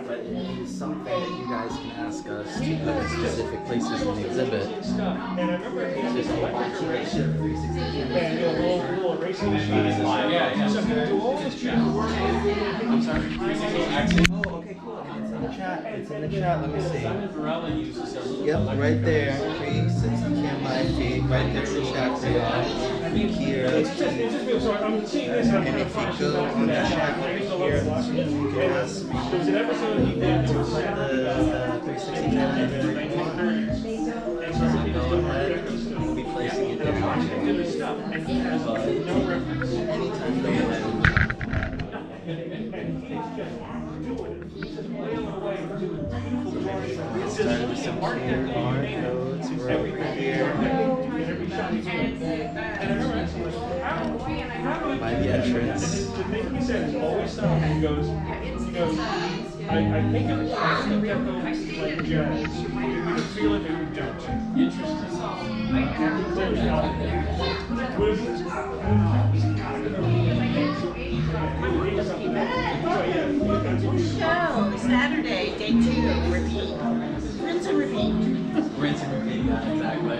but it is something that you guys can ask us to put in specific places in the exhibit. It's just a combination of 360 cameras. Little erasing machine. So if you do all this chat. Oh, okay, cool. It's in the chat. It's in the chat. Let me see. Yep, right there. 360 cam live feed. Right there in the chat for y'all. Here. I'm seeing this. And if you go on the chat over here, you can ask me There's an episode he did to put the 360 camera in there. So go ahead. We'll be placing it there. Anytime go ahead. Get started with some QR codes. We're over here by the entrance. The thing he said is always stop. He goes, I think of it as the tempo like jazz. You can feel it and you don't. Interesting. Show Saturday, day 2, repeat. Rinse and repeat. Rinse and repeat, yeah, exactly.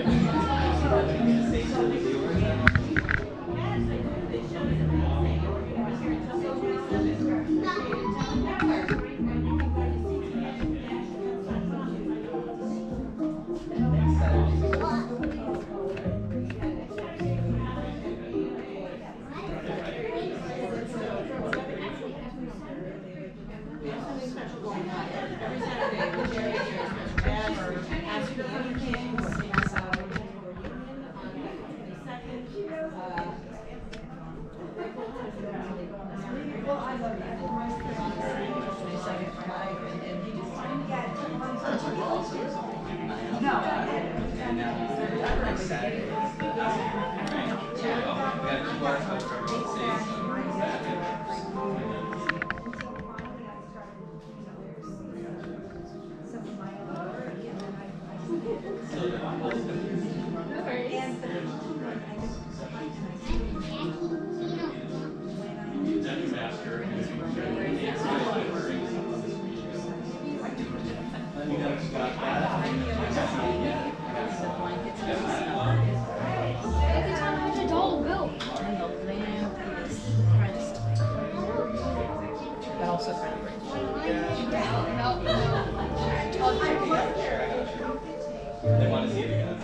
They want to see it again.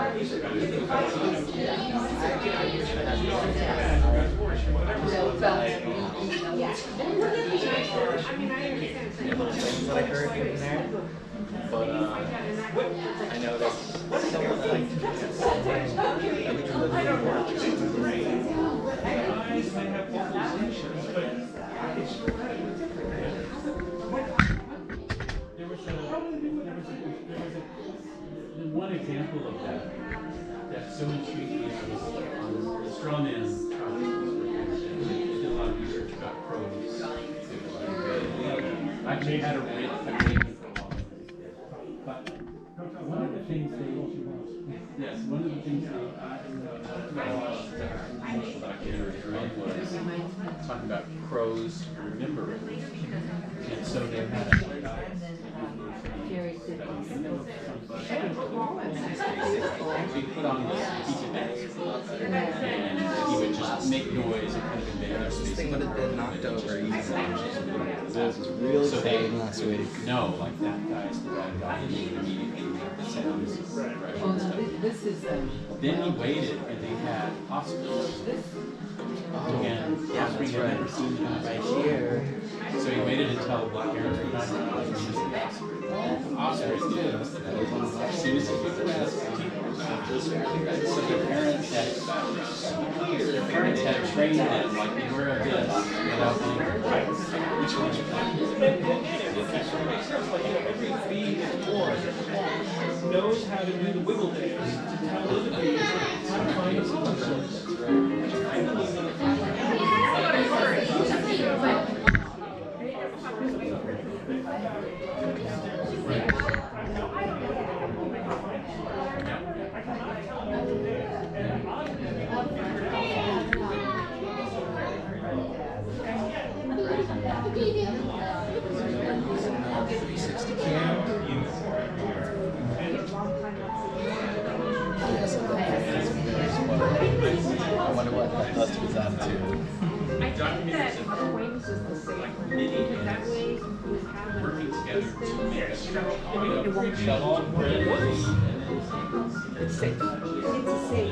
Things that I heard in there. But I noticed someone liked everything that works. There was one example of that so intrigued me was on the straw man project. They did a lot of research about crows. I actually had a written but one of the things they was talking about crows remembering. And so they had a guy he put on this piece of dance and he would just make noise and kind of invade their space. This thing would have been knocked over easily. That was really cold last week. No, like that guy's the bad guy. And he would immediately make the sounds. This is Then he waited and they had Oscars. Oh, And yeah, Oscar that's had never right. seen him Right here. So he waited until the parents were not Oscars did. As soon as he did this, so the parents had trained them like beware of this without being which one you every bee is born knows how to do the wiggle dance to tell other bees how to find a solution. I wonder what that does to his attitude. I think that Wayne was just the same. Because that way we have Working together to make you know, it won't be it's safe. It's safe.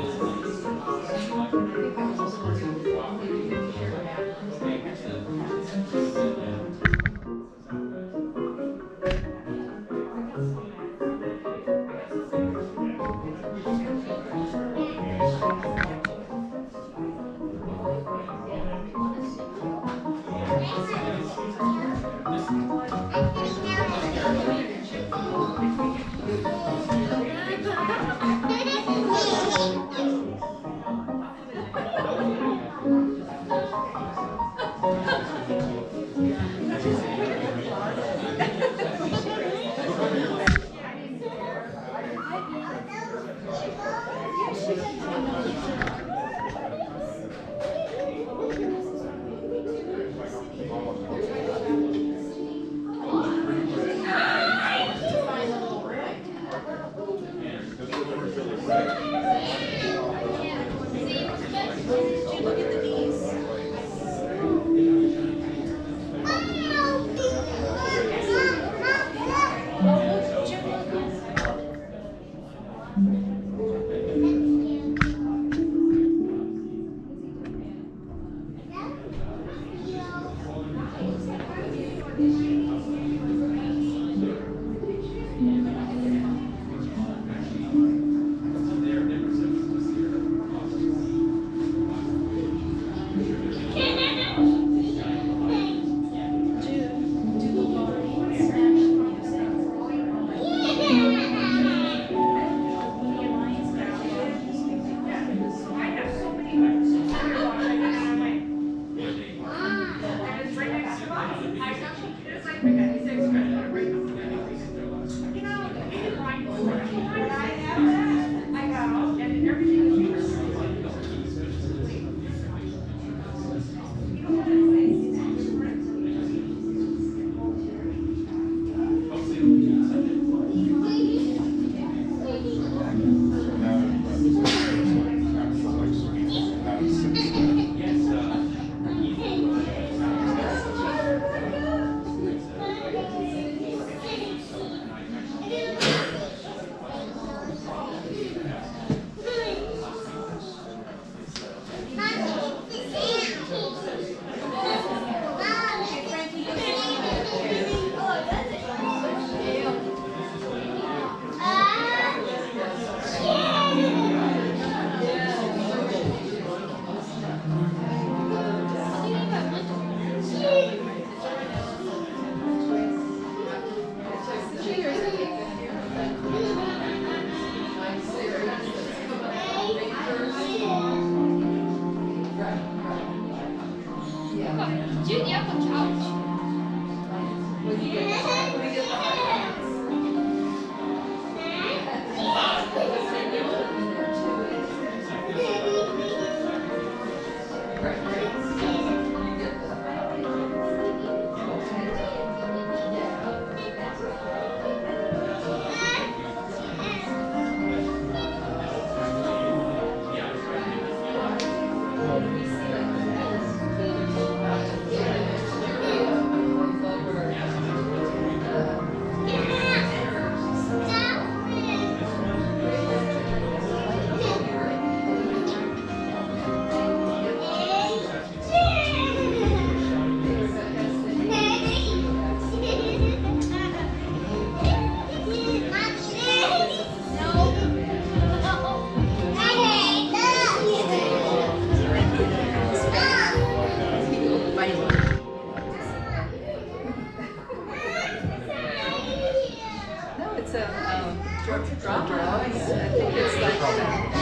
draws. I think it's like the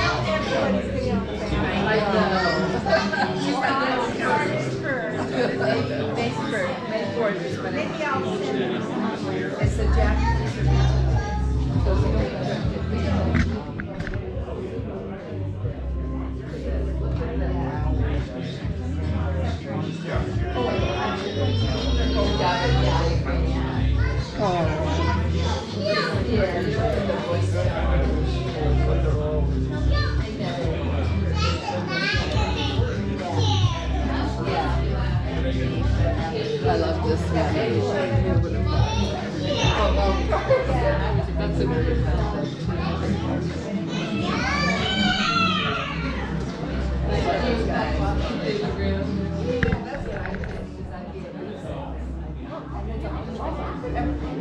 Maybe I'll send it. it's a jacket. I love this one. That's a good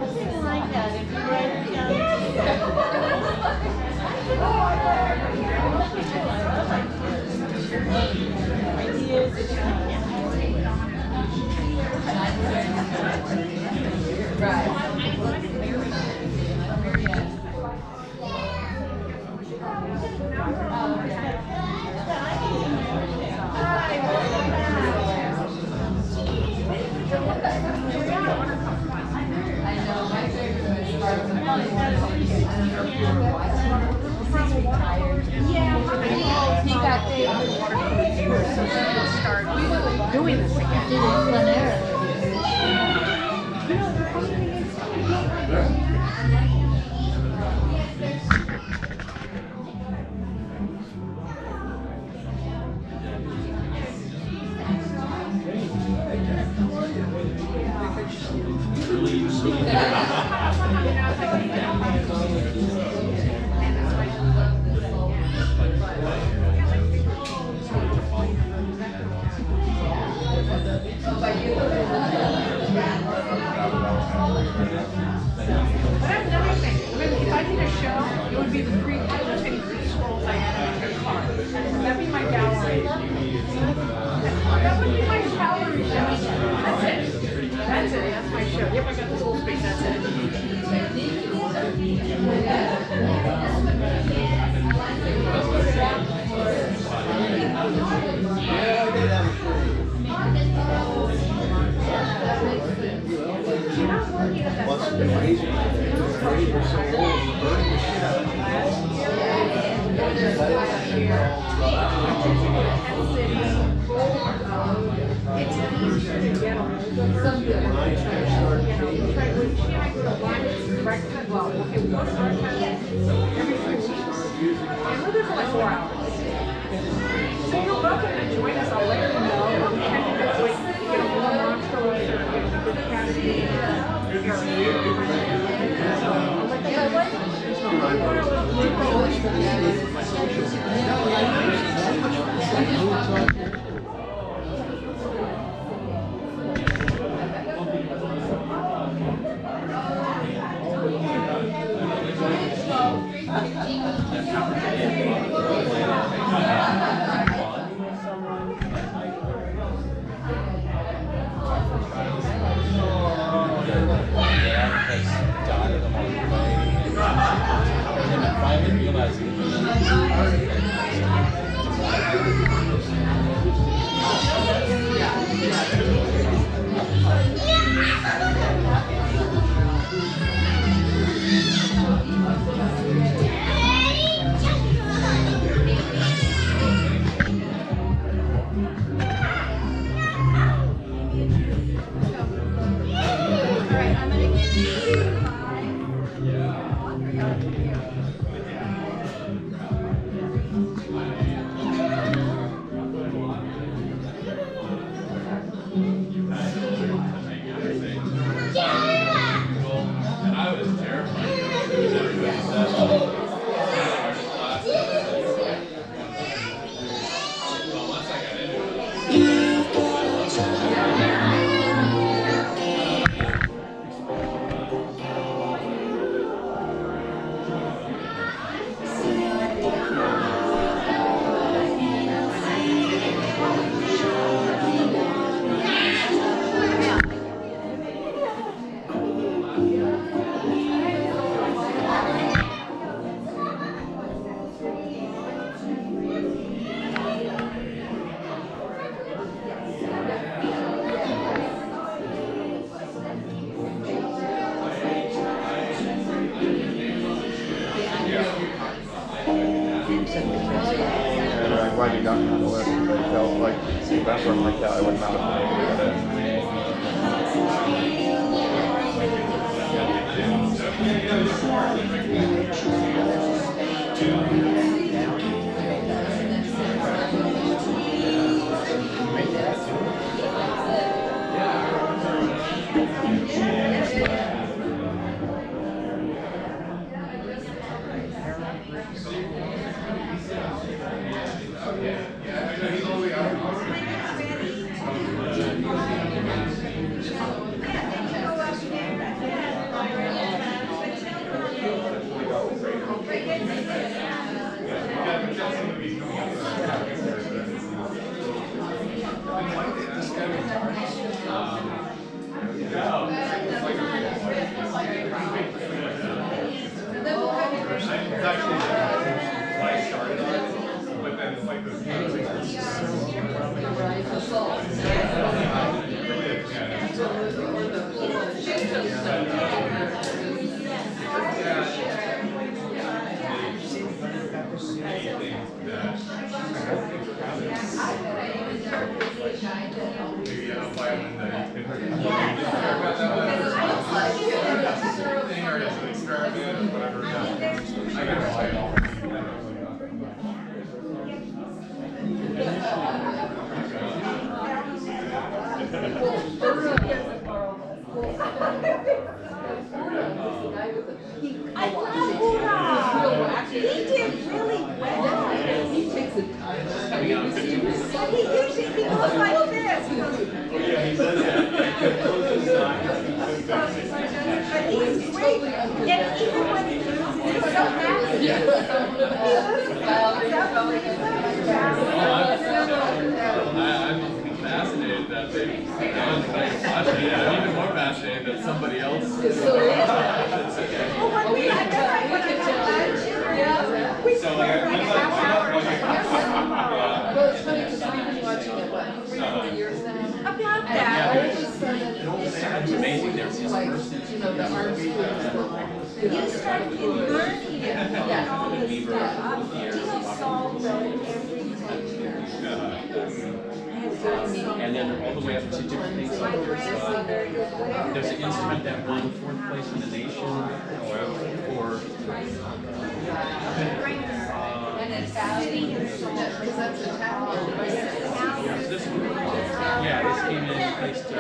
Something like that. If you write it down. He got start doing this again. And I'm glad you got me on the list. I felt like seeing brushwork like that, I would not have been able to do it. I love Buddha. He did really well. He takes it. He usually he goes like this. He goes, but he's great. And even when he loses, he's so happy. He I'm fascinated that they I'm even more fascinated that somebody else is Well, when we I remember when I got children, we spent like a half hour. Well, it's funny because we've been watching it, what, 3-4 years now? About And that. all of a sudden, it's amazing. There's this like, person. you know, the art schools, You start learning it and all this stuff. Deal solves every 10 years. And then all the way up to different things. My grandmother did whatever. There's an instrument that won 4th place in the nation for and Italian, because that's Italian. this one. Yeah, this came in place to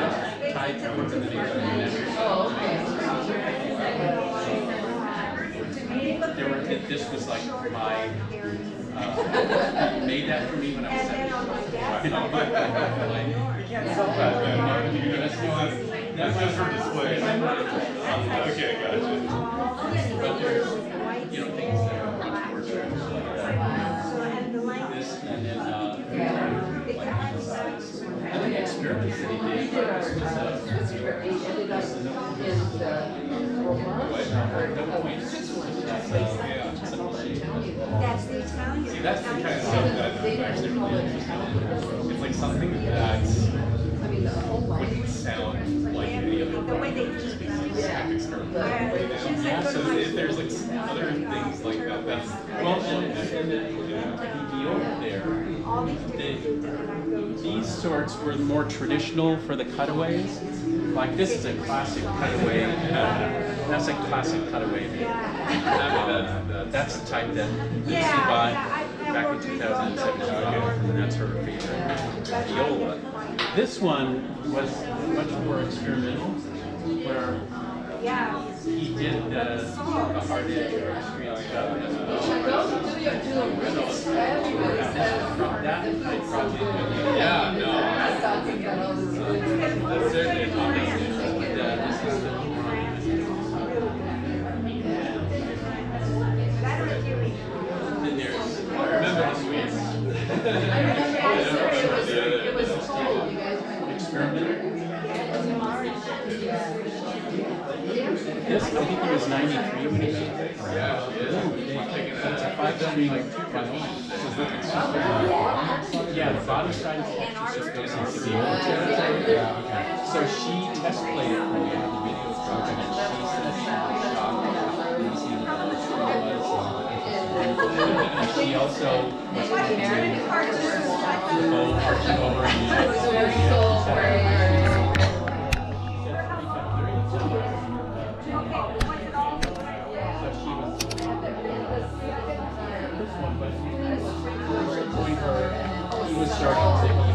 tie 4th in the nation. Oh, okay. This was like my made that for me when I was 7. That's just for display. Okay, gotcha. But there's, things that are like portraits, this, and then I think experiments that he did. He ended up in No point. That's the Italian. See, that's the kind of stuff that it's like something that wouldn't sound like any other The way they just keep because it's it. external. So if there's like other things like that, that's Well, and the viola there, these sorts were more traditional for the cutaways. Like this is a classic cutaway. That's a classic cutaway. That's the type that Lucy bought back in 2007, and that's her favorite viola. This one was much more experimental, where he did the hard edge artistry and stuff. That type project. yeah, no. That's certainly a combination. This is the then there's, remember the Swedes? it was cold, you guys might Experimenter. This, I think it was 93 when he did it. Yeah, she is. It's a 5-string violin. Yeah, the bottom side of the just goes into the old. So she test played it when we had the video from, and she said she was shocked at how easy the was. She also was married to arching over in New York He was starting to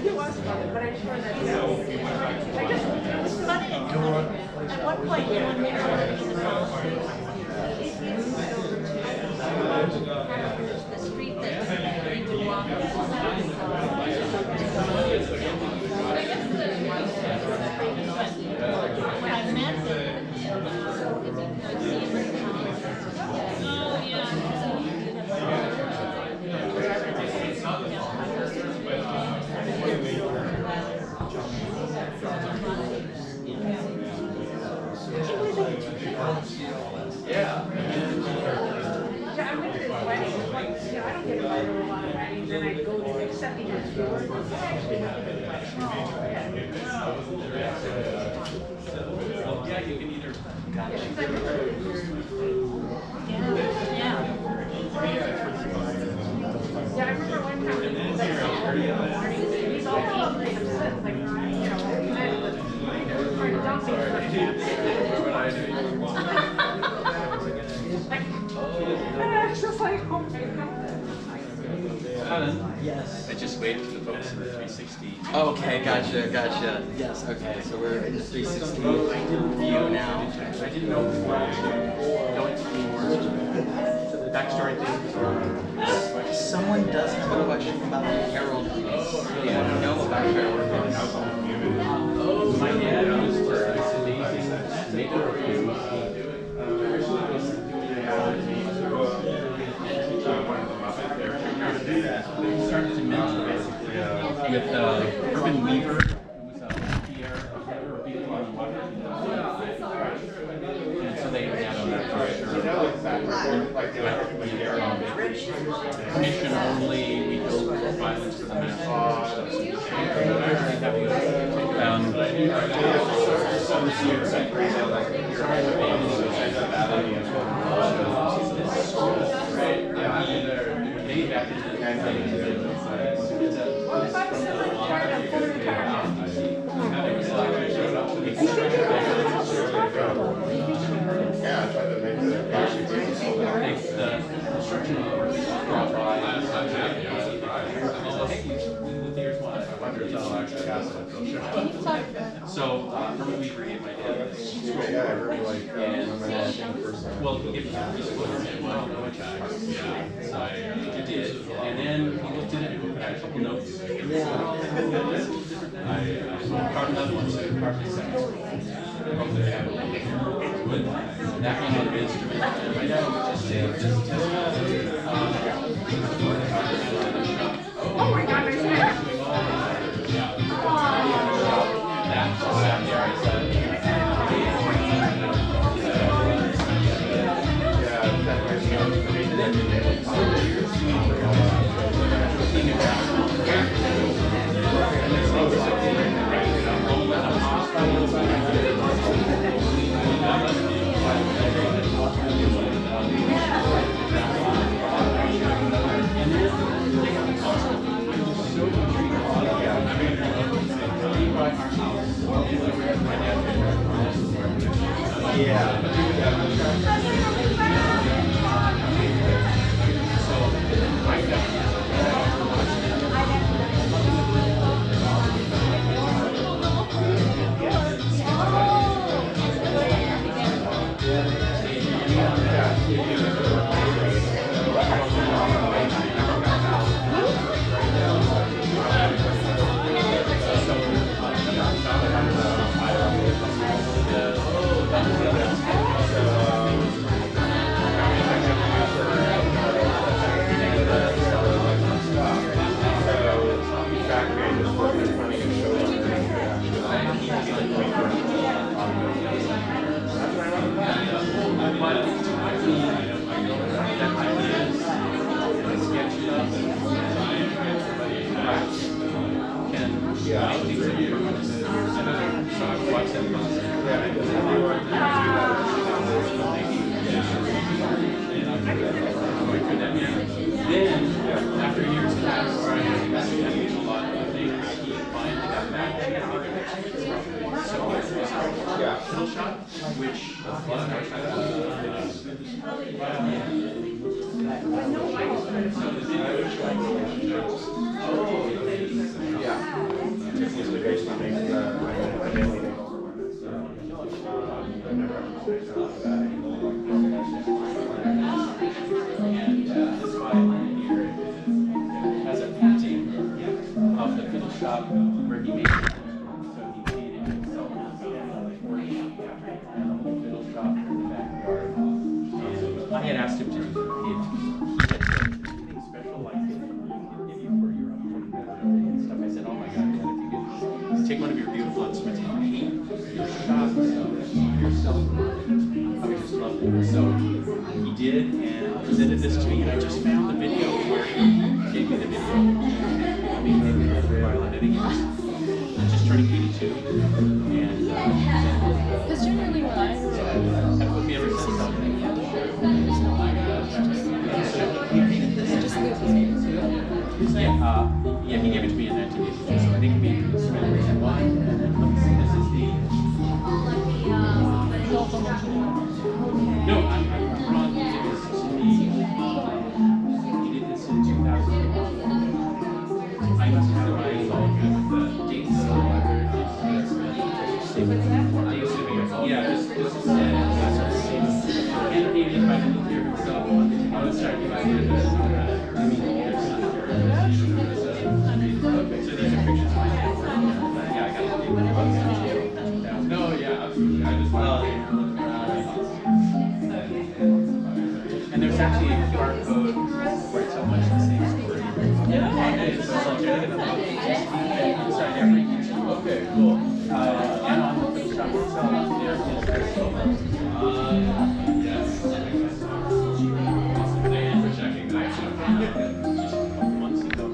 It was funny, but I'm sure that I just one point down there. The street that you can walk. When I met them, so if you could see them. Oh, yeah. Yeah. Yeah, I went to his wedding. Yeah, I don't get invited to a lot of weddings, and I go to except he has yours. I actually have to invite him. Yeah, you can either. Yeah, I remember one time he was like, he's all angry and upset, like, you know, trying to dump me for it's just like, oh my God. Alan? Yes. I just waited for the folks in the 360. Okay, gotcha. Yes, okay, so we're in the 360 view now. I didn't know before going to the more backstory things. Someone does have a question about Harold Rees. Yeah, I don't know about Harold Rees. Oh, my dad was this amazing maker of started to mentor with Urban Weaver, who was a Pierre, and so they had on that commission only. We built violence for the mass. So, Herman Weaver gave my dad this and said, well, he gave me a piece of wood and said, well, I don't know what you So I did, and then he looked at it and had a couple notes. I carved another one, so I carved the second. That came out of instrument, and my dad would just say, just Oh my God, there's that. that's the sound there, I said. So he did and presented this to me, and I just found the video where he gave me the video. I mean, violin, and he's just turning 82. And Because generally when I have put me ever since. Yeah, he gave it to me in 1982, so I think maybe this is one. And then let me see, this is the. No, I'm wrong. He did this in 2000. I must have my dates. Yeah, this is animated by the here himself. I was starting by the so these are pictures of my dad. Yeah, I got the no, yeah, absolutely. I just and there's actually a QR code where it's so much the same story. Yeah, and it's legitimate inside every issue. Okay, cool. And on the shop itself, there is this. Yes. And for checking that. Just once you go.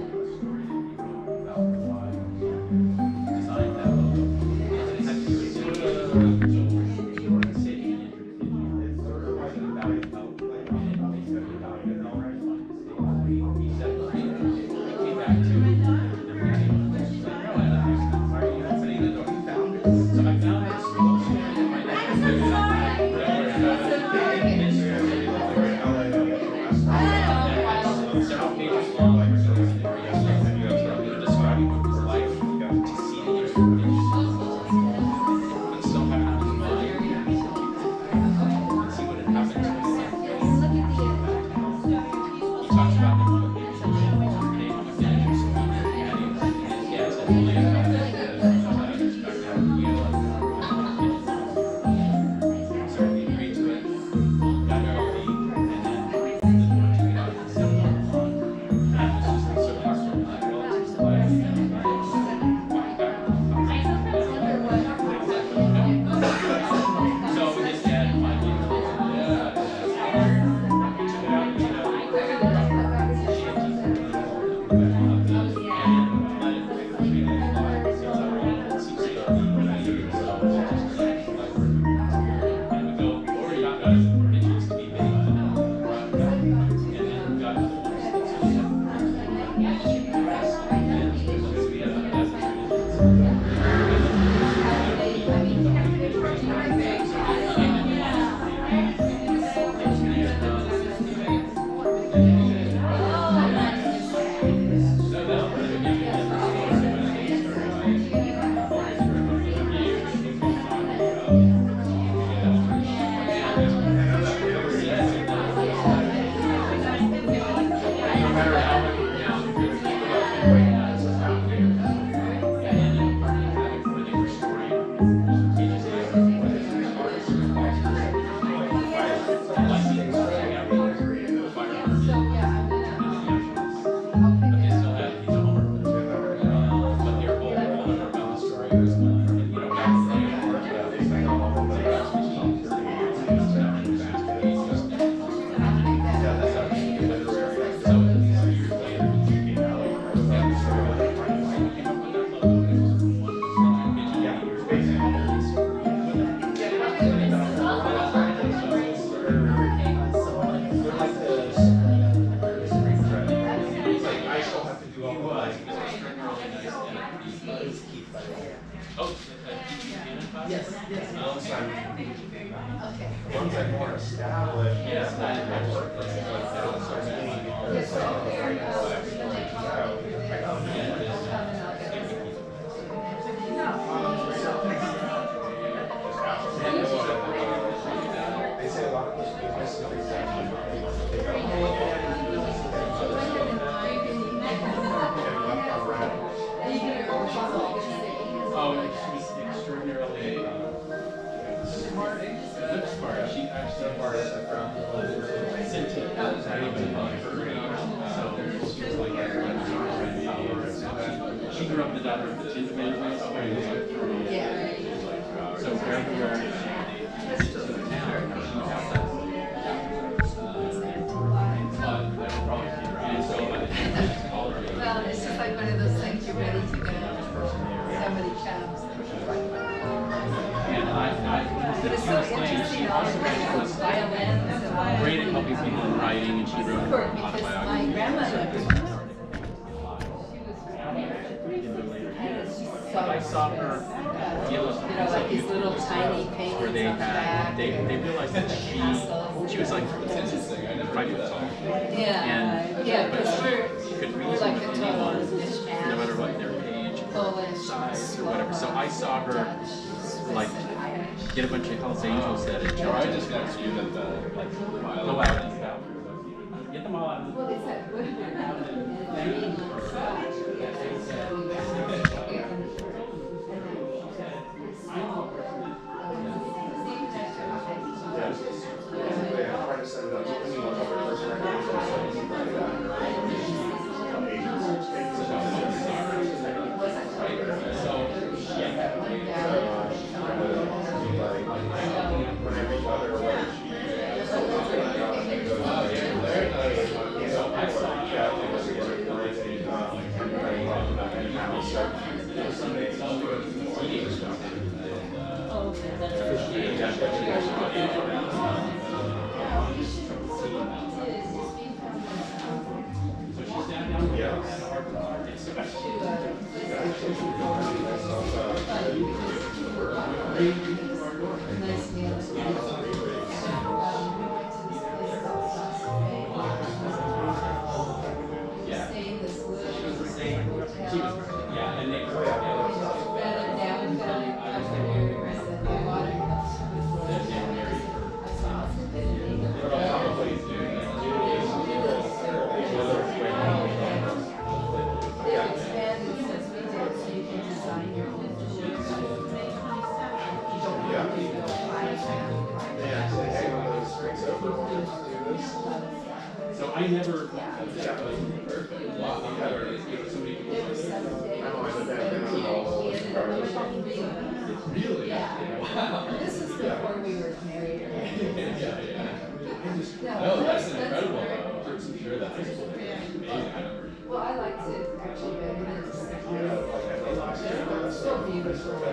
She grew up the daughter of the tin man. So everywhere to the town, she was outside. was great at helping people in writing, and she wrote autobiography. My grandmother, I saw her give us like these little tiny paintings where they on the back. they realized that she was like 5 foot tall. Yeah, yeah, because could we're read like the anyone, total no matter what their age, Polish, size, or whatever. So I saw her like get a bunch of Hells Angels set at I just got to you that the like go out and stuff. Get them all out. well, it's that good. So I never. really? Yeah. Wow. This is before we were married. No, that's incredible though. I'm sure that's amazing. Well, I like to actually go in and so beautiful.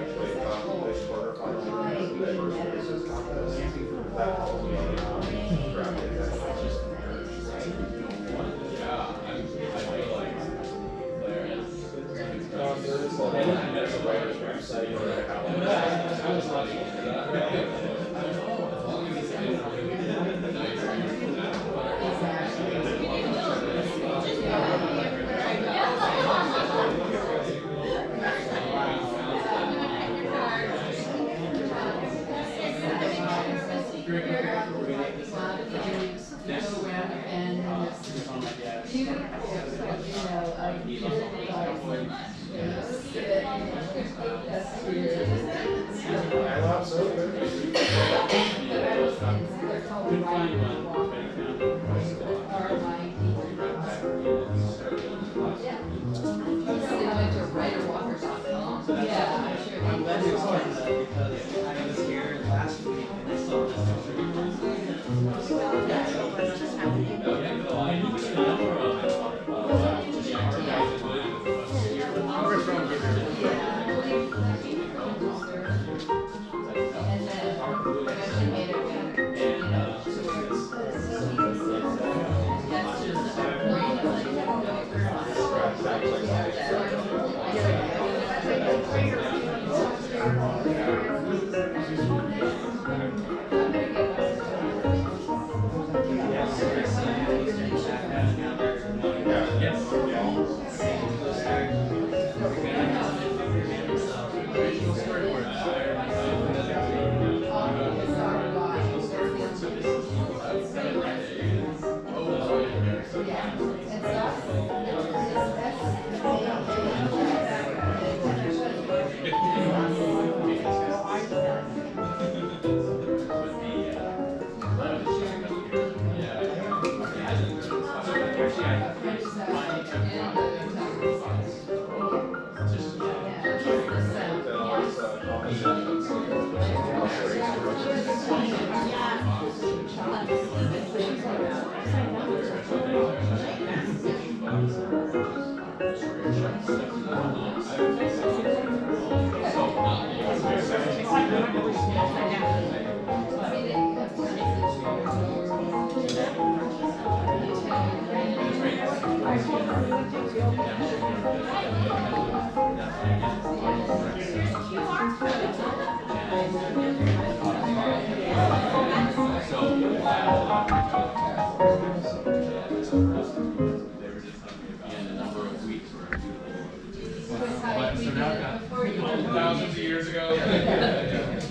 Thousands of years ago.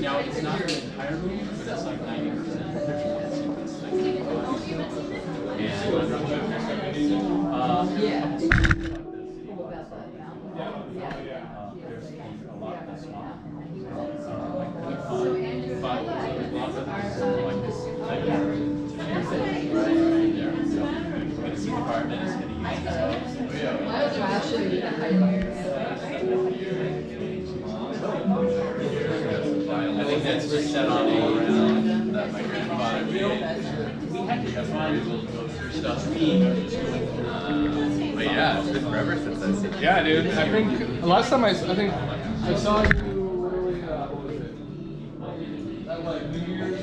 Now it's not an entire movie, but it's like 90%. I think that's just set on all around that my grandfather made. We had to have fun little poster stuff. But yeah, it's been forever since I've seen it. Yeah, dude. I think last time I think I saw you. What was it? That like New Year's.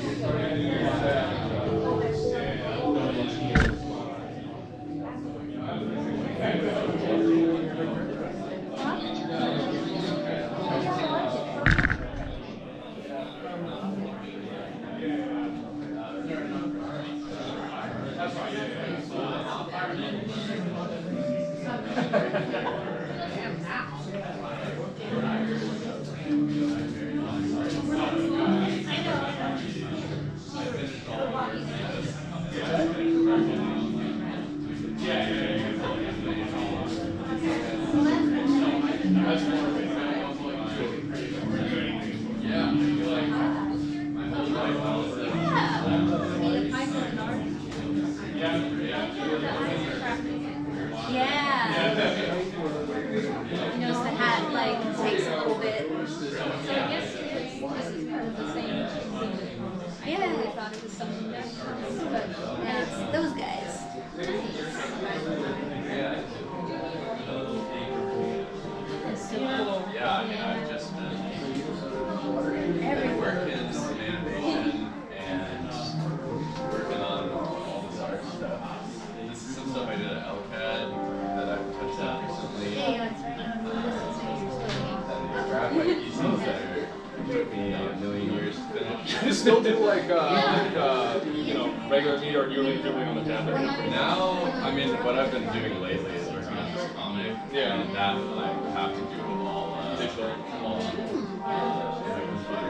Still do like you know, regular meat, or you're doing on the tablet? Now, I mean, what I've been doing lately is working on this comic. Yeah. And that I have to do all digital.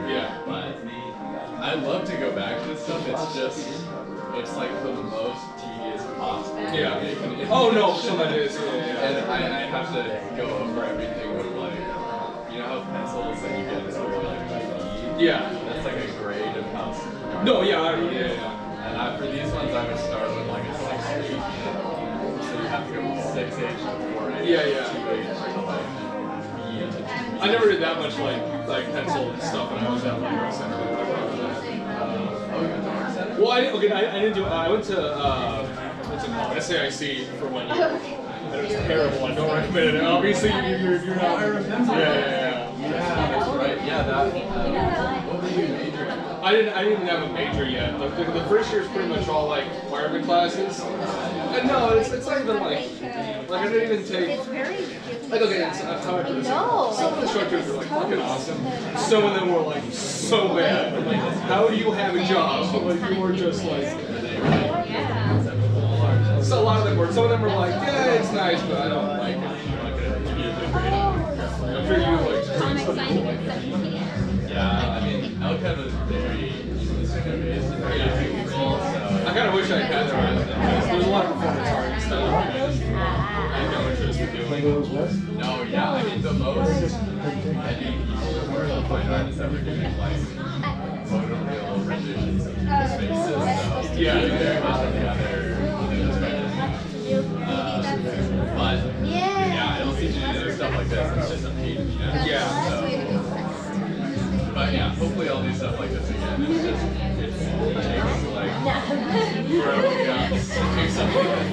Yeah. But I'd love to go back to this stuff. It's just, it's like the most tedious possible. Yeah. Oh no, some of it is. And I have to go over everything with like, you know how pencils that you get over like yeah. That's like a grade of how. No, yeah, I don't. Yeah. And for these ones, I would start with like a 6H. So you have to go from 6H to 4H. Yeah, yeah. 2H to like I never did that much like pencil stuff when I was at like art center. Well, I didn't do. I went to what's it called? SAIC for 1 year. And it was terrible. I don't recommend it. Obviously, you're not. I remember. Yeah, that's right. Yeah, that. What were you majoring in? I didn't even have a major yet. The first year is pretty much all like requirement classes. And no, it's not even like I didn't even take. It's very. Like, okay, that's how I put it. Some of the instructors were like fucking awesome. Some of them were like so bad. I'm like, how do you have a job? Like you were just like. So a lot of them were. Some of them were like, yeah, it's nice, but I don't like it. I'm not gonna give you a good grade. I'm sure you like something like that. Yeah, I mean, LCAD was very based. I kind of wish I had that. There's a lot of performance art and stuff. I had no interest in doing. No, yeah, I mean, the most, I think fine artists ever doing like photoreal renditions of spaces. So Yeah. very much on the other but yeah, it'll teach you to do stuff like this. It's just a page, you know? Yeah. So, but yeah, hopefully I'll do stuff like this again. It's just, it takes like forever. Yeah. It takes something that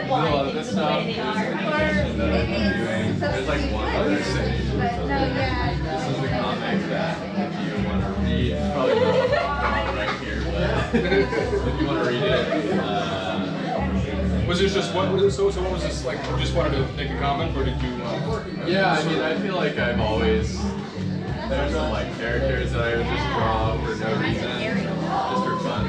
a lot of this stuff is animation that I've been doing. There's like one other stage. This is the comic that if you want to read, probably not right here, but if you want to read it, was this just what was it? So what was this like? You just wanted to make a comic, or did you? Yeah, I mean, I feel like I've always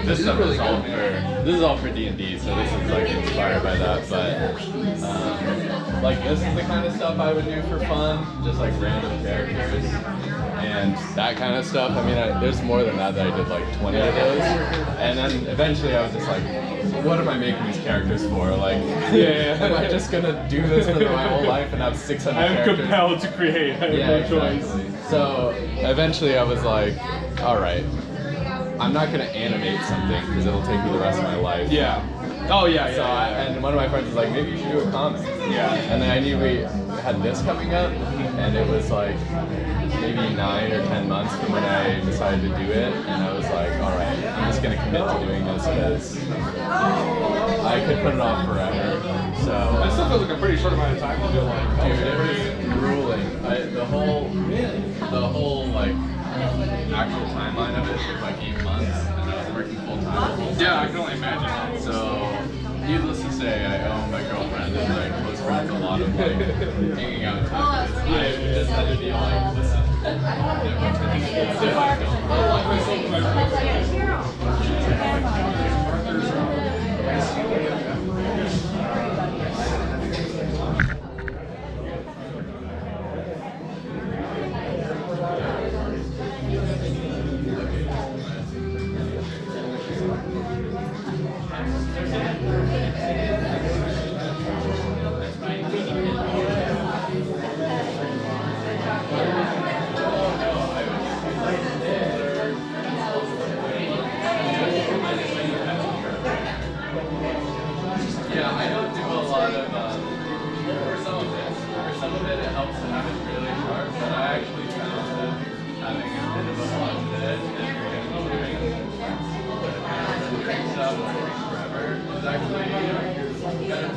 this stuff is all for, this is all for D&D, so this is like inspired by that, but like this is the kind of stuff I would do for fun, just like random characters. And that kind of stuff, I mean, there's more than that I did like 20 of those. And then eventually I was just like, what am I making these characters for? Like, am I just gonna do this for my whole life and have 600 characters? I'm compelled to create, I have no choice. So eventually I was like, all right, I'm not gonna animate something because it'll take me the rest of my life. Yeah. Oh yeah, So and one of my friends was like, maybe you should do a comic. Yeah. And then I knew we had this coming up, and it was like maybe 9 or 10 months from when I decided to do it, and I was like, all right, I'm just gonna commit to doing this because I could put it off forever. So that stuff feels like a pretty short amount of time to do. Like, dude, it was grueling. The whole like actual timeline of it was like 8 months, and I was working full time. Yeah, I can only imagine. So, needless to say, I owe my girlfriend and my close friends a lot of like hanging out time. I just had to be like, listen. Yeah, I don't do a lot of, for some of it, it helps to have it really sharp, but I actually found that having a bit of a blunt bit and doing stuff forever is actually better.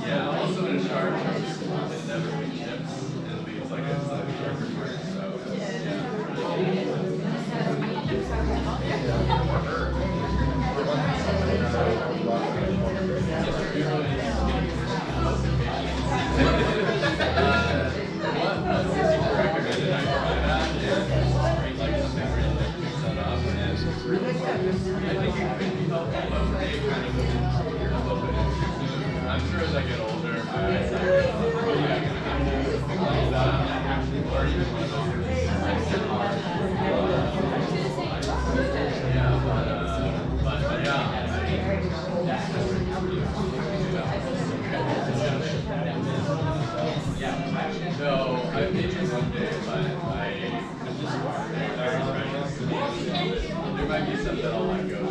Yeah, also in a sharp, it never chips and leaves like a slightly sharper part, so yeah. I'm sure as I get older, my eyesight is probably not going to be or even but yeah. So I made it someday, but there might be some that I'll let go of.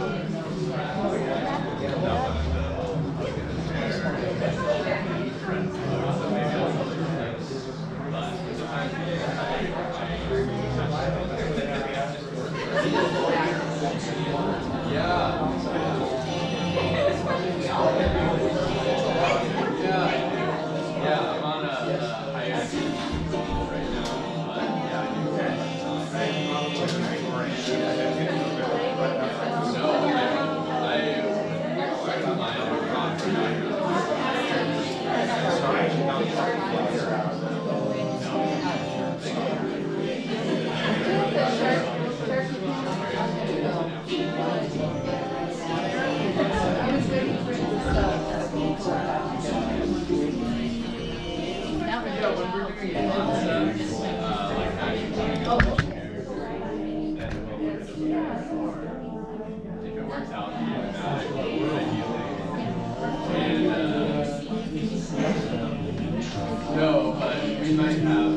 Yeah, I'm on a hiatus right now, but yeah, I do. No, I wouldn't mind a prompt for now. If it works out, no, but we might have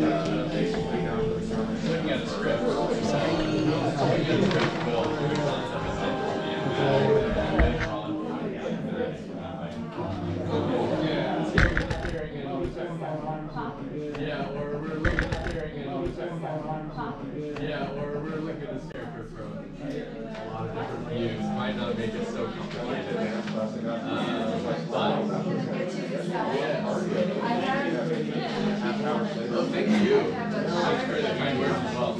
looking at a script. Looking at a script will do the concept essentially and later on. Yeah, or we're looking at steering it. Yeah, or we're looking at this character from a lot of different views. Might not make it so complicated. Well, thank you. Thanks for the kind words as well.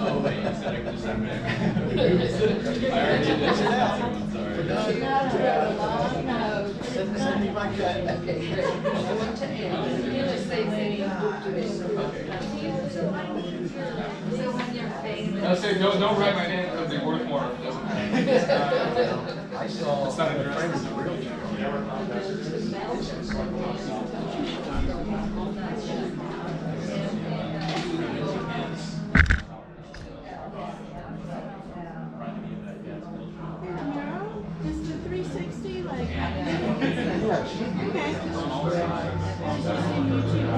Oh, wait, I'll say don't write my name because they're worth more. It doesn't matter. It's not addressed. Just the 360, like. Okay.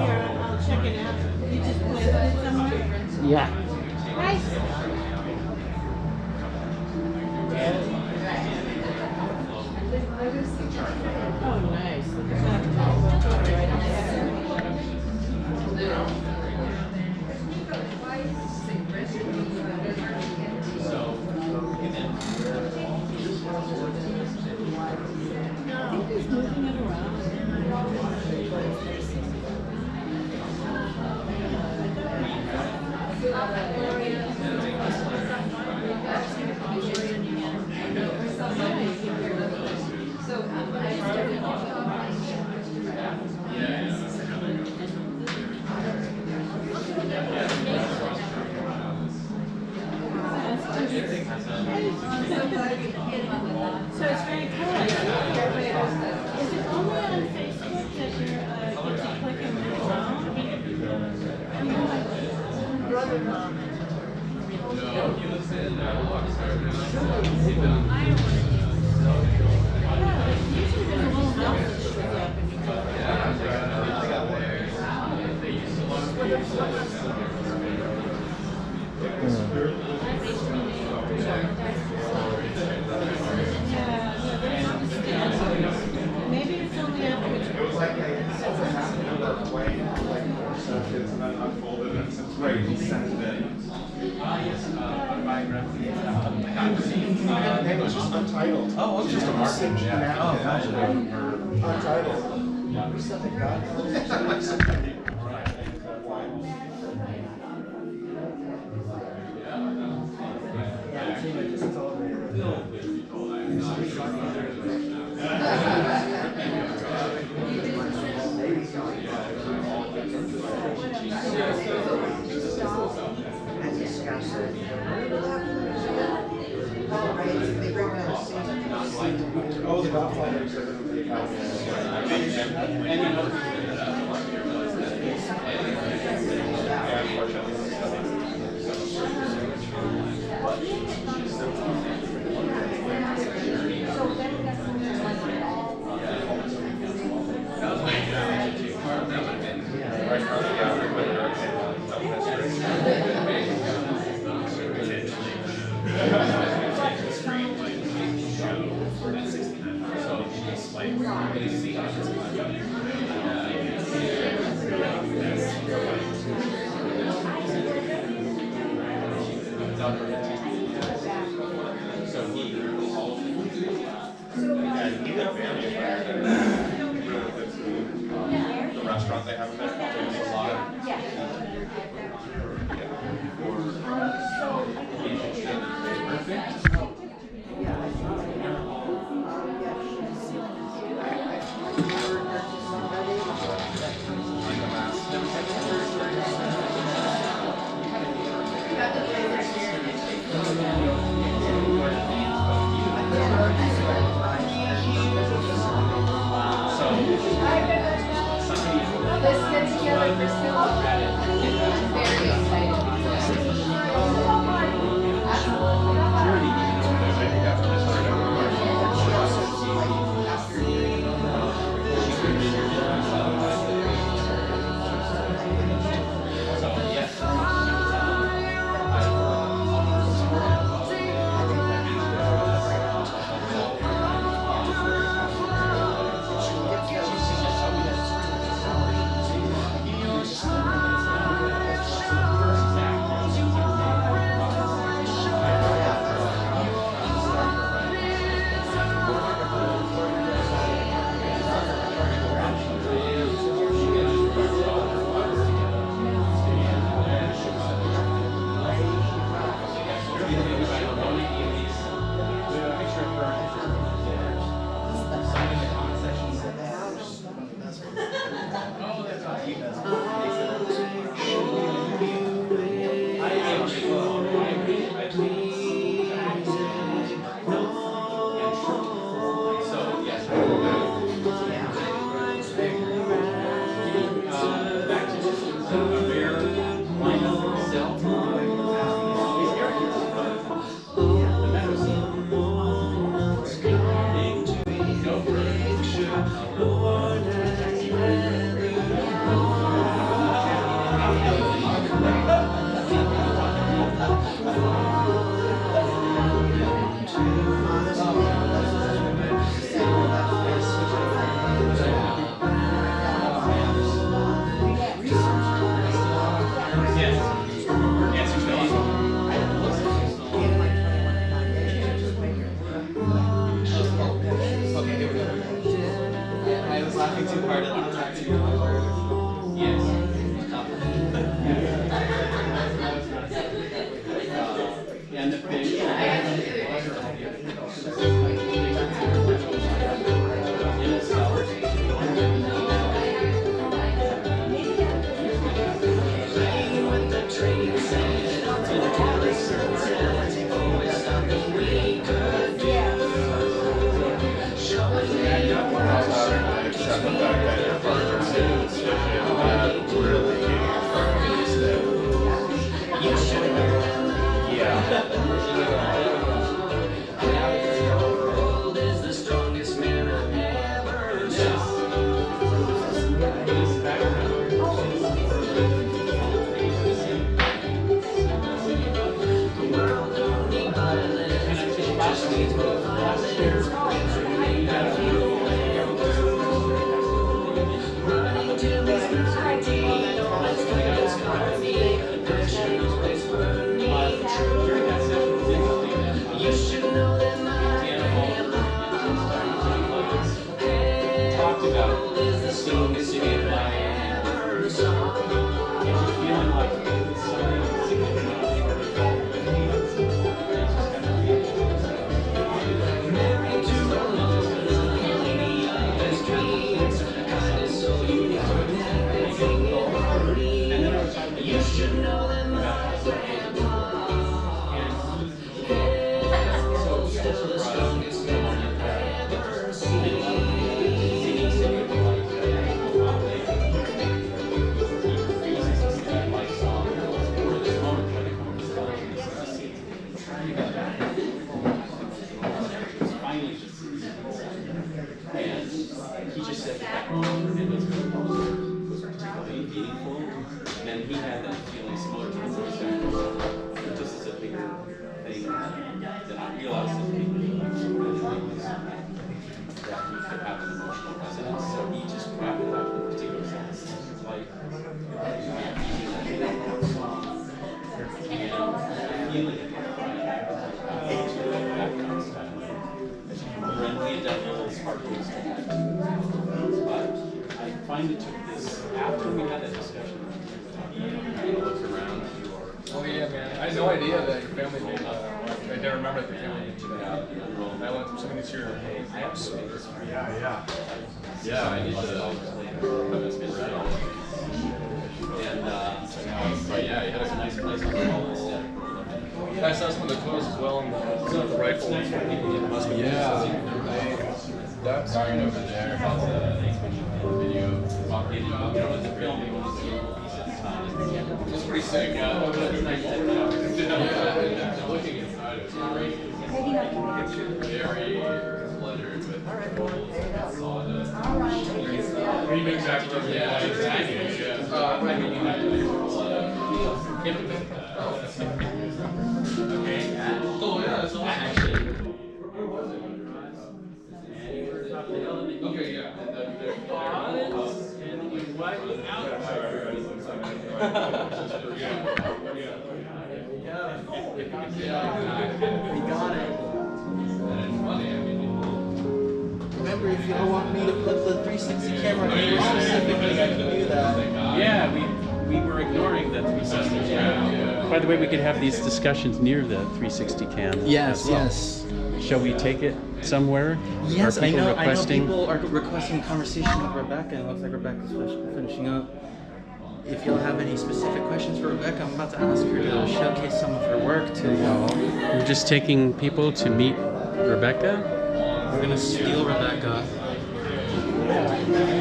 Here, I'll check it out. You just planted it somewhere? Yeah. Nice. Oh, nice. Look at I think he's moving it around. So it's very cool. Is it only on Facebook that you're clicking the phone? Brother-mom. Usually there's a little house that shows up and you go. Maybe it's only after it's It was just untitled. Oh, okay. Just a marketing. Yeah. Oh, gotcha. Untitled. Oh, the Godfather exhibit. The restaurant they have there, there's a lot of Let's get together for Silver. Very excited. feeling like something significant sort of evolved with me. And then I was talking to you should know them about the and he just said that was particularly meaningful, and he had that feeling similar to the just as a big thing that I realized that people that he could have an emotional resonance, so he just grabbed it out in a particular sense, like feeling it. When we had done little sparkles, but I find it took this after we had that discussion. You looked around. Oh yeah, man. I had no idea that your family made I didn't remember that your family made that. I went through some of these here. Yeah, I need to. And But yeah, you had a nice place on the wall. I saw some of the clothes as well, and the rifles. That barn over there has a video. It's pretty sick. Looking inside, it's great. Very cluttered with sawdust. Are you exactly? Yeah, exactly. Okay. Oh yeah, that's awesome. Okay, yeah. We got it. Remember, if y'all want me to put the 360 camera here specifically, I can do that. yeah, we were ignoring the 360 cam. By the way, we could have these discussions near the 360 cam. Yes, as well. yes. Shall we take it somewhere? Yes, Are I people know requesting? people are requesting a conversation with Rebecca, and it looks like Rebecca's finishing up. If y'all have any specific questions for Rebecca, I'm about to ask her to showcase some of her work to y'all. We're just taking people to meet Rebecca. We're gonna steal Rebecca.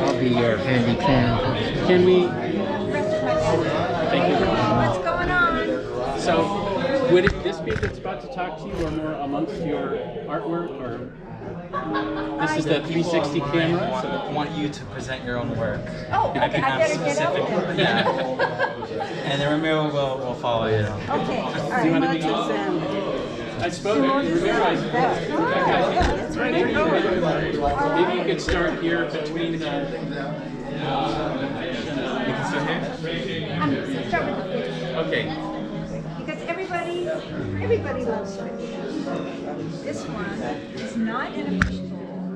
I'll be your handy cam. Can we? Thank you. What's going on? So, would this be that's about to talk to you, or more amongst your artwork, or this is the 360 camera? I want you to present your own work. Oh, okay, I better get over there. Yeah. And then Ramiro will follow you. Okay, all Do you want to right. be? I suppose Ramiro, That's right. maybe you could start here between the. You can start here? I'm going to start with the fish. Okay. Because everybody loves fish. This one is not in a fish bowl.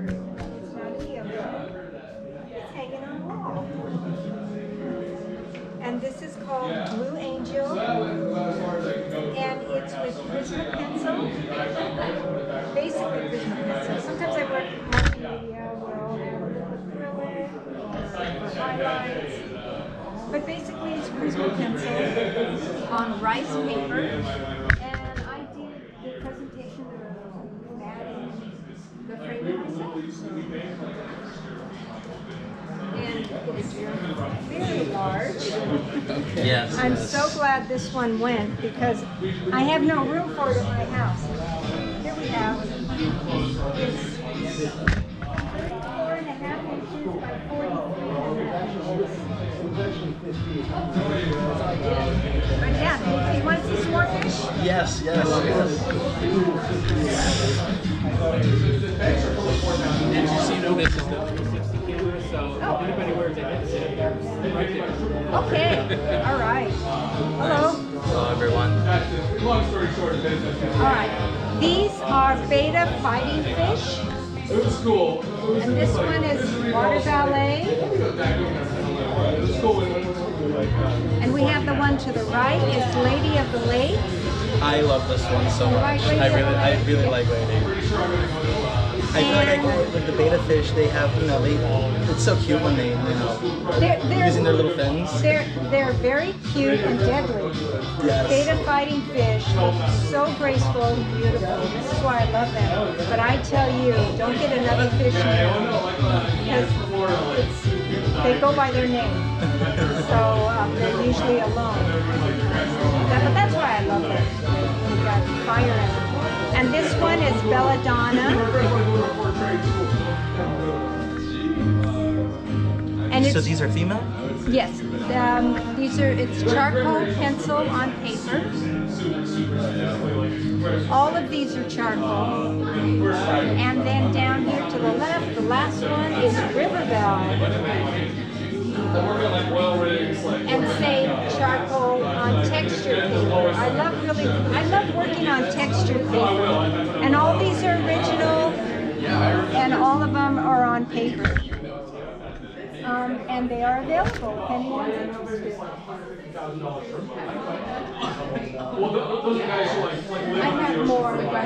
It's not a yellow. It's hanging on the wall. And this is called Blue Angel. And it's with Prisma pencil. Basically Prisma pencil. Sometimes I work multimedia where I'll have acrylic for highlights. But basically it's Prisma pencil on rice paper. And I did the presentation of adding the framing myself. And it's very large. Yes. I'm so glad this one went because I have no room for it at my house. Here we have it's 34.5 inches by 43.5 inches. But yeah, you want to see some more fish? Yes, yes, And just so you know, this is the 360 camera, so if anybody wears a headset, they're right there. Okay, all right. Hello. Hello, everyone. Long story short, All right. These are beta fighting fish. it was cool. And this one is water ballet. It was cool when And we have the one to the right is Lady of the Lake. I love this one so much. I really like Lady. I feel like the beta fish, they have, it's so cute when they, they're using their little fins. They're very cute and deadly. Yes. Beta fighting fish, so graceful and beautiful. This is why I love them. But I tell you, don't get another fish because they go by their name. So they're usually alone. But that's why I love them. They got fire in them. And this one is Belladonna. And So these are female? Yes. It's charcoal pencil on paper. All of these are charcoal. And then down here to the left, the last one is Riverbell. And same charcoal on textured paper. I love working on textured paper. And all these are original, and all of them are on paper. And they are available if anyone's interested. I have more, but I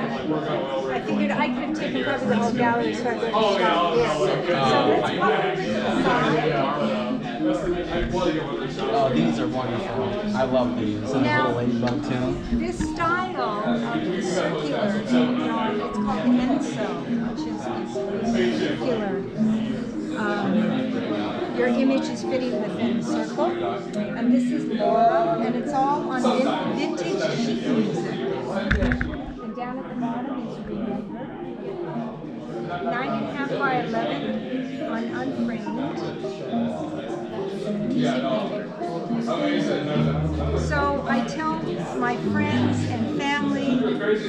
figured I could have taken probably the whole gallery so I would have shot this. So let's go over to the side. Oh, these are wonderful. I love these. And Now, the little ladybug too. This style of circular drawing, it's called Enso, which is circular. Your image is fitting within a circle, and this is Laura, and it's all on vintage sheet music. And down at the bottom is Remember, 9.5 by 11 on unframed. So I tell my friends and family,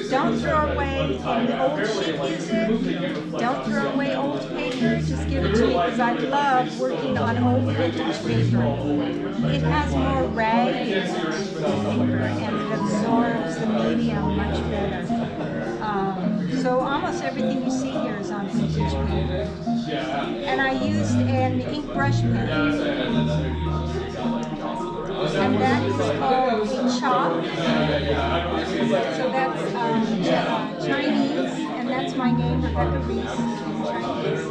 don't throw away the old sheet music, don't throw away old paper, just give it to me because I love working on old vintage paper. It has more rag in paper and it absorbs the medium much better. So almost everything you see here is on vintage paper. And I used an ink brush pen. And that is called a chalk. So that's Chinese, and that's my name, Rebecca Rees, Chinese.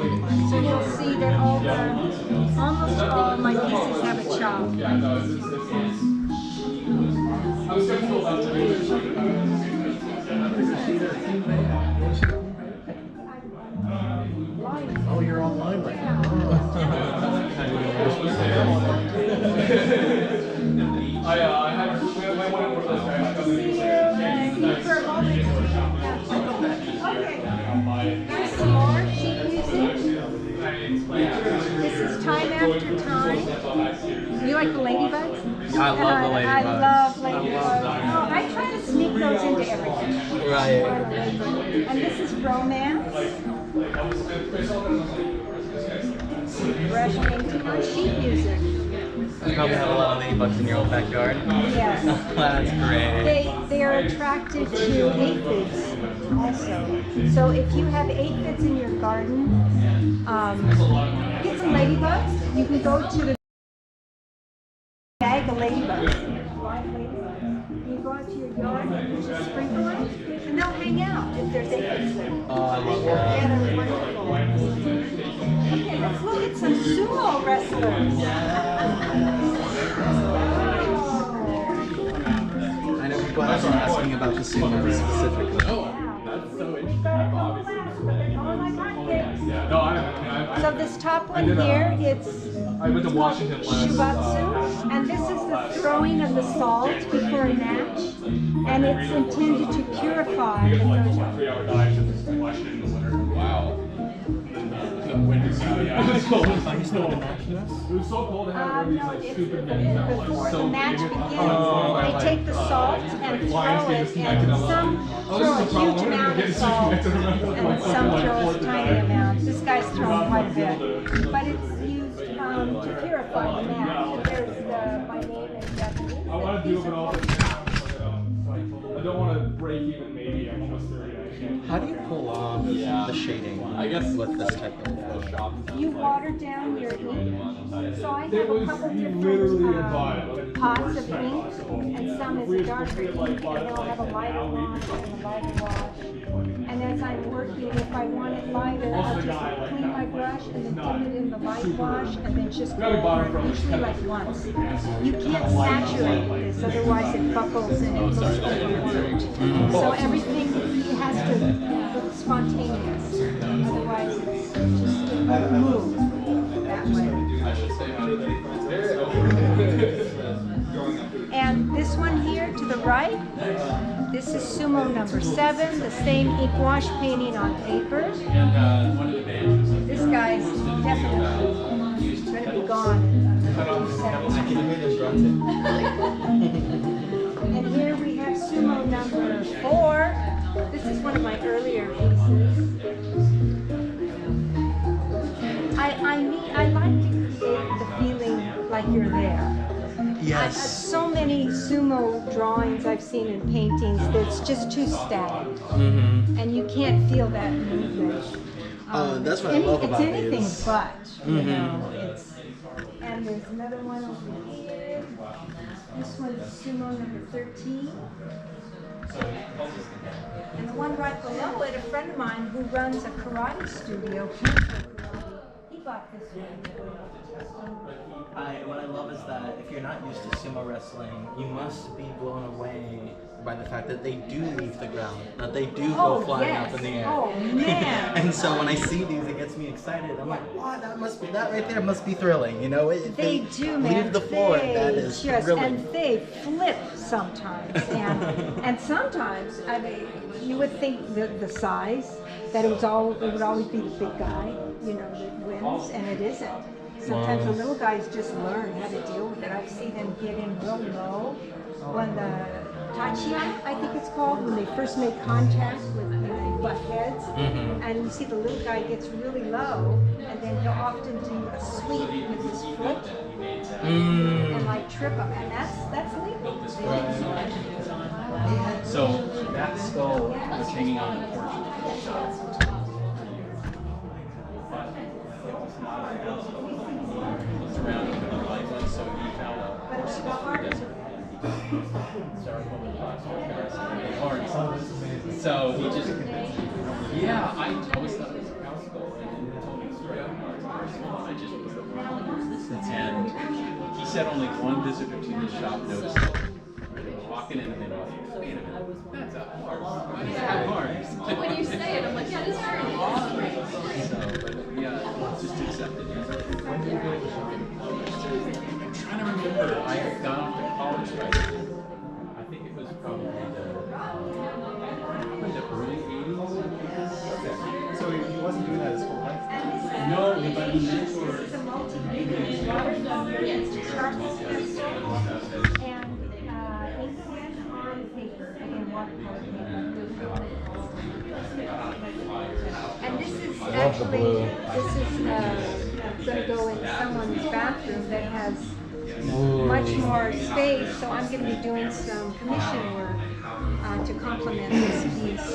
So you'll see that almost all of my pieces have a chalk. Oh, you're online right now. I had one of those guys come Okay. Here's some more sheet music. This is Time After Time. You like the ladybugs? I love the ladybugs. I love ladybugs. Oh, I try to sneak those into everything. Right. And this is Romance. Brush painting on sheet music. You probably have a lot of ladybugs in your old backyard. Yes. That's great. They are attracted to aphids also. So if you have aphids in your garden, get some ladybugs. You can go to the bag of ladybugs. Live ladybugs. You go out to your yard and you just sprinkle them, and they'll hang out if there's aphids there. Oh, I love that. Yeah, they're wonderful. Okay, let's look at some sumo wrestlers. I know people are asking about the sumos specifically. So this top one here, it's I went to Washington last. Shubatsu, and this is the throwing of the salt before a match, and it's intended to purify the dojo. 3-hour dive to Washington in the winter. Wow. The winter it was cold. It was so cold to have one of these stupid things. Before the match begins, they take the salt and throw it, and some throw a huge amount of salt, and some throw a tiny amount. This guy's throwing quite a bit, but it's used to purify the match. There's my name in Japanese. I want to do it all the time. I don't want to break even maybe. I'm almost 30. How do you pull off the shading with this type of You water down your ink. So I have a couple different pots of ink, and some is a darker ink, and then I'll have a lighter wash and a lighter wash. And as I'm working, if I want it lighter, I'll just clean my brush and then dip it in the light wash, and then just go over it usually like once. You can't saturate this, otherwise it buckles and it looks overworked. So everything has to look spontaneous, otherwise it's just move that way. And this one here to the right, this is Sumo number 7, the same ink wash painting on paper. This guy's definitely going to be gone in 2 seconds. And here we have Sumo number 4. This is one of my earlier pieces. I like to create the feeling like you're there. Yes. So many sumo drawings I've seen in paintings that's just too static, and you can't feel that movement. That's what I love about It's anything these. but, you know. And there's another one over here. This one's Sumo number 13. And the one right below it, a friend of mine who runs a karate studio, he bought this one. What I love is that if you're not used to sumo wrestling, you must be blown away by the fact that they do leave the ground, that they do go flying up in the air. Oh man! And so when I see these, it gets me excited. I'm like, wow, that right there must be thrilling, you know? They do, man. Leave the floor, and that is thrilling. And they flip sometimes, and sometimes, I mean, you would think the size that it would always be the big guy, you know, that wins, and it isn't. Sometimes the little guys just learn how to deal with it. I've seen them get in real low when the Tachia, I think it's called, when they first make contact with butt heads, and you see the little guy gets really low, and then he'll often do a sweep with his foot and like trip him, and that's legal. So that skull was hanging on the porch of the shop. Looked around and the light went, so he found So he just, yeah, I always thought it was a cow skull, and then he told me the story. I just put it over. And he said only one visitor to the shop noticed it. They were walking in and they were like, wait a minute, that's a horse. That's a horse. When you say it, I'm like, yeah, this is very awesome. So, but yeah, just accept it. I'm trying to remember. I had gone off to college, right? I think it was probably the early 80s. Okay. So he wasn't doing that his whole life? No, but he mentored. This is a multi-media watercolor, charcoal pencil, and ink pen on paper, again watercolor paper. And this is actually, going to go in someone's bathroom that has much more space, so I'm going to be doing some commission work to complement this piece,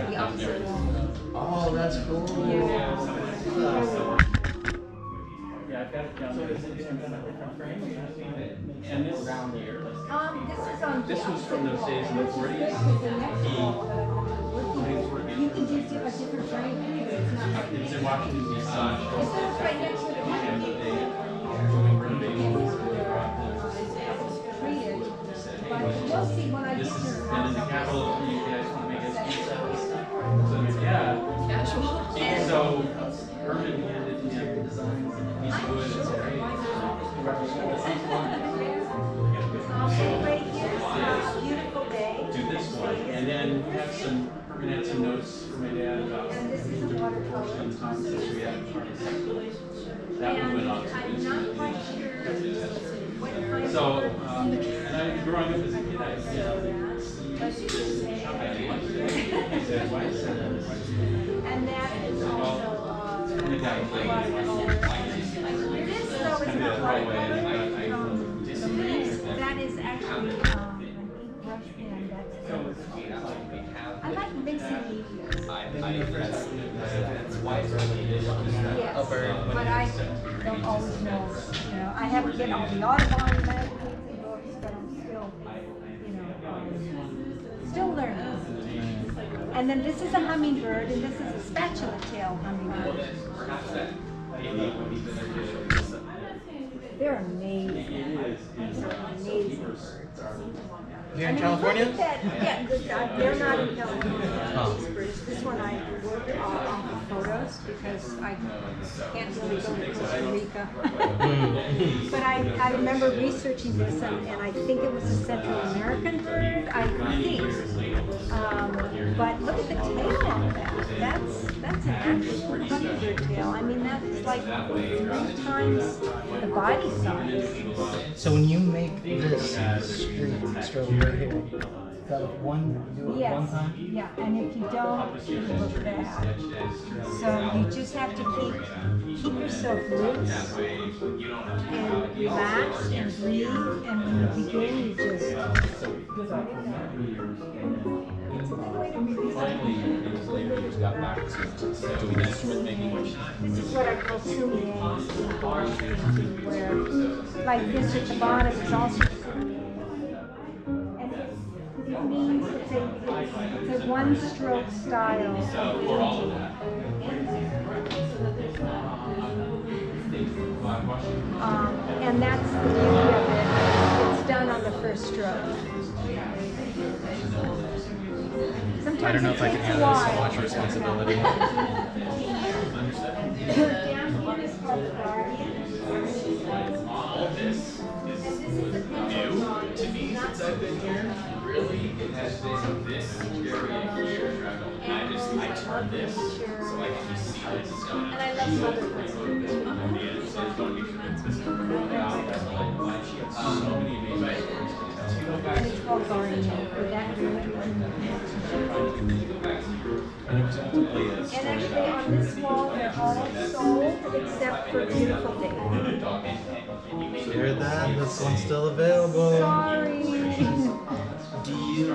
the opposite wall. Oh, that's cool. Yeah. Yeah, I've got it down there. And this round here. This is on. This was from those days in the 40s. You can do a different frame because it's not. It was in Washington, D.C. This is right next to the And they doing renovations. treated. But you'll see when I get This is, to and in the capital, you guys want to make us pizzas. So yeah. Casual. So Urban handed him designs. He's good. It's great. right here, beautiful day. Do this one, and then we have some. We're gonna add some notes for my dad about And this is a watercolor. some times that we had that one went on to I'm this. not quite sure what kind So, of and I, growing up as a kid, I and that is also this though is not watercolor. That is actually an ink brush pen. I bird. But I don't always know, I haven't get all the Audubon magazines and books, but I'm still, still learning. And then this is a hummingbird, and this is a spatula tail hummingbird. They're amazing. These are amazing birds. You're in California? They're not in California. These birds. This one I worked off of photos because I can't really go to Costa Rica. But I remember researching this, and I think it was a Central American bird. I think. But look at the tail on that. That's an actual hummingbird tail. I mean, that's like 3 times the body size. So when you make this stroke right here, that one, you do it one time? Yeah, and if you don't, you look bad. So you just have to keep yourself loose and relax and breathe, and when you begin, you just it's a good way to release. This is what I call sumie, where like this at the bottom is also it means it's a one-stroke style. And that's the beauty of it. It's done on the first stroke. Sometimes I don't know if I can handle so much responsibility. All of this is new to me since I've been here. Really, it has been this area here. And I turn this so I can just see this stuff. And I love mother birds. So many amazing stories. And it's called gardening for that reason. And actually on this wall they're all sold except for Beautiful Day. Hear that? This one's still available. Sorry. Do you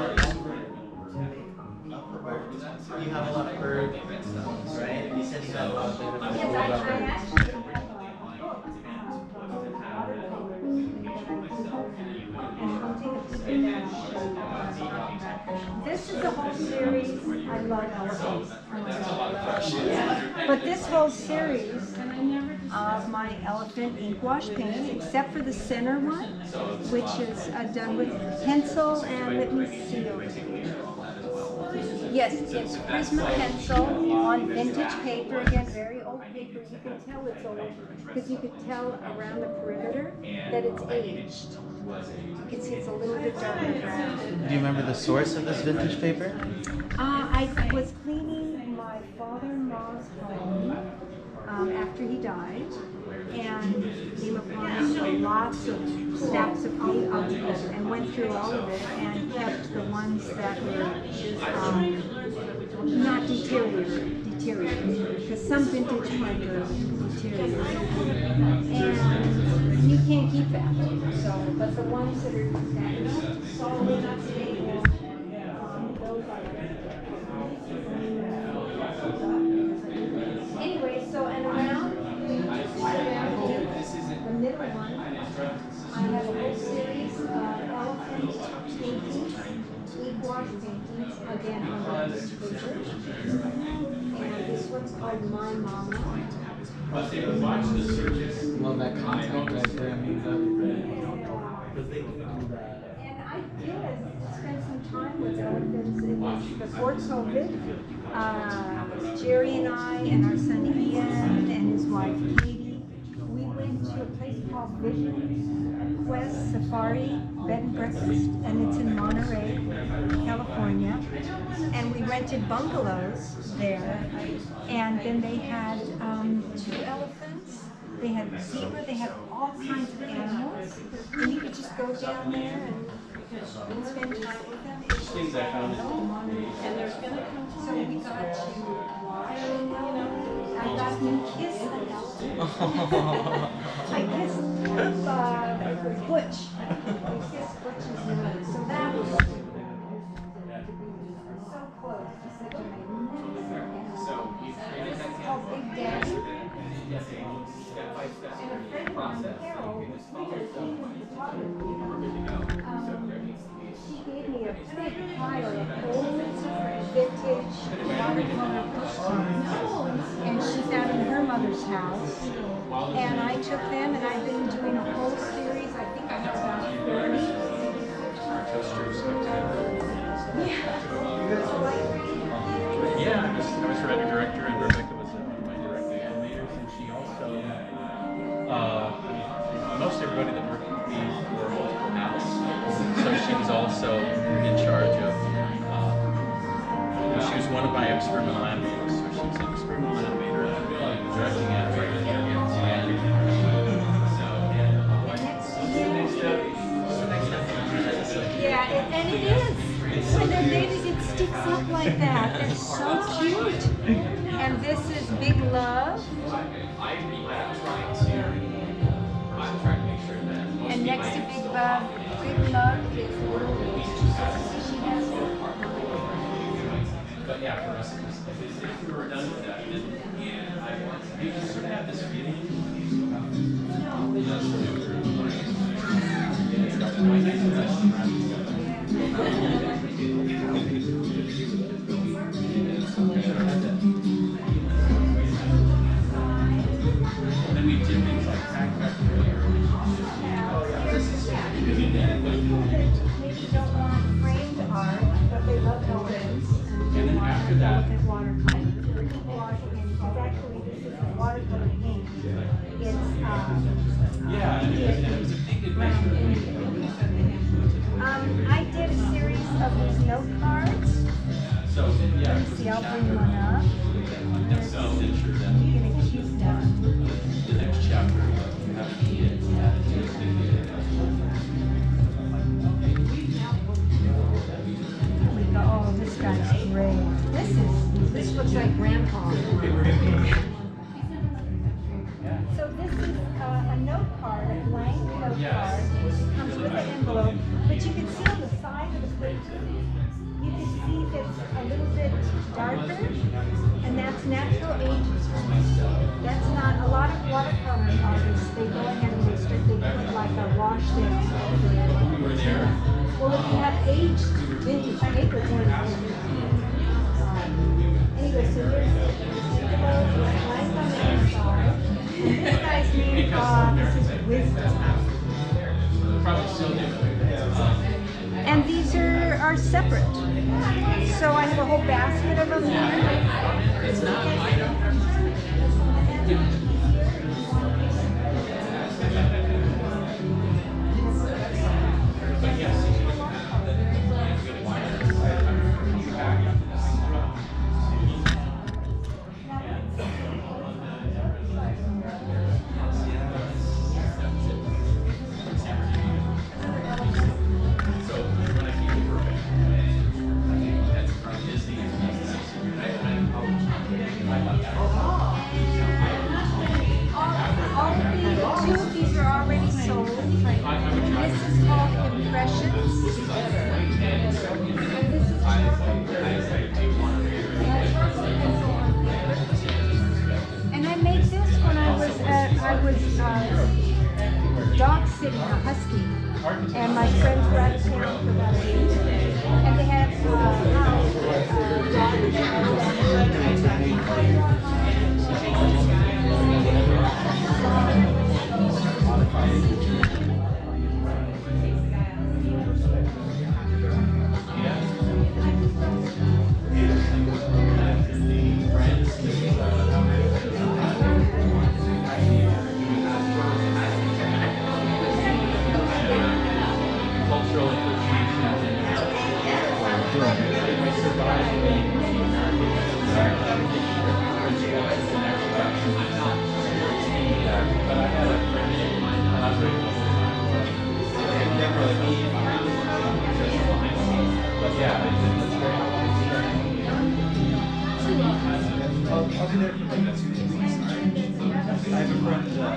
have a lot of bird stones, right? You said you had a lot of bird stones. Yes, I actually have a book. This is the whole series. I love elephants. But this whole series of my elephant ink wash paints, except for the center one, which is done with pencil and let me see over here. Yes, it's Prisma pencil on vintage paper, again, very old paper. You can tell it's old because you could tell around the perimeter that it's aged. You can see it's a little bit darker brown. Do you remember the source of this vintage paper? I was cleaning my father-in-law's home after he died, and came upon lots of stacks of paper and went through all of it and kept the ones that were not deteriorated, because some vintage paper deteriorated, and you can't keep that. So, but the ones that are solid, stable, those are. Anyway, so and around the middle one, I have a whole series of elephant paintings, ink wash paintings, again on this paper. And this one's called My Mama. Love that content right there. And I did spend some time with elephants. It was before COVID. Jerry and I and our son Ian and his wife Katie, we went to a place called Visit Quest Safari Bed and Breakfast, and it's in Monterey, California. And we rented bungalows there, and then they had 2 elephants. They had zebra, they had all kinds of animals, and you could just go down there and spend time with them. Things I found. And there's gonna come so we got to, I got him kiss an elephant. I kissed Butch. We kissed Butch's nose, so that was so close to such a magnificent animal. This is called Big Daddy. a big pile of old vintage watercolor postcards, and she found them in her mother's house. And I took them, and I've been doing a whole series. I think I have about 30. Yeah, I was writer director, and Rebecca was one of my directing animators, and she also, most everybody that worked with me were multiple hats, so she was also in charge of, she was one of my experimental animators, so she was an experimental animator, directing animator, Yeah, and it is. And then maybe it sticks up like that. It's so cute. And this is Big Love. And next to Big Love is Little Beach. She has but yeah, for us, if we were done with that, then you sort of have this feeling. Then we did things like crack factory. maybe don't want framed art, but they love buildings. And then after that, Watercolor. Actually, this is watercolor ink. It's yeah, and it was a big adventure. I did a series of these note cards. So yeah, See, I'll bring one up. so ensure that Get a cute one. the next chapter you have a kid. Oh, this guy's great. This looks like grandpa. So this is a note card, a blank note card. It comes with an envelope, but you can see on the side of the paper, you can see it's a little bit darker, and that's natural aging. That's not, a lot of watercolor artists, they go ahead and they put like a wash there. You were there. Well, if you have aged vintage paper, it's only anyway, so here's the envelope, it's blank on the inside. And this guy's name, this is Wisdom. Probably still do. And these are separate. So I have a whole basket of them here. It's not item. But yes. Two of these are already sold. This is called Impressions. And this is and I made this when I was dog sitting a husky, and my friends were out of town for about a week, and they had a Cultural I'll be there for like 2 weeks. I have a friend that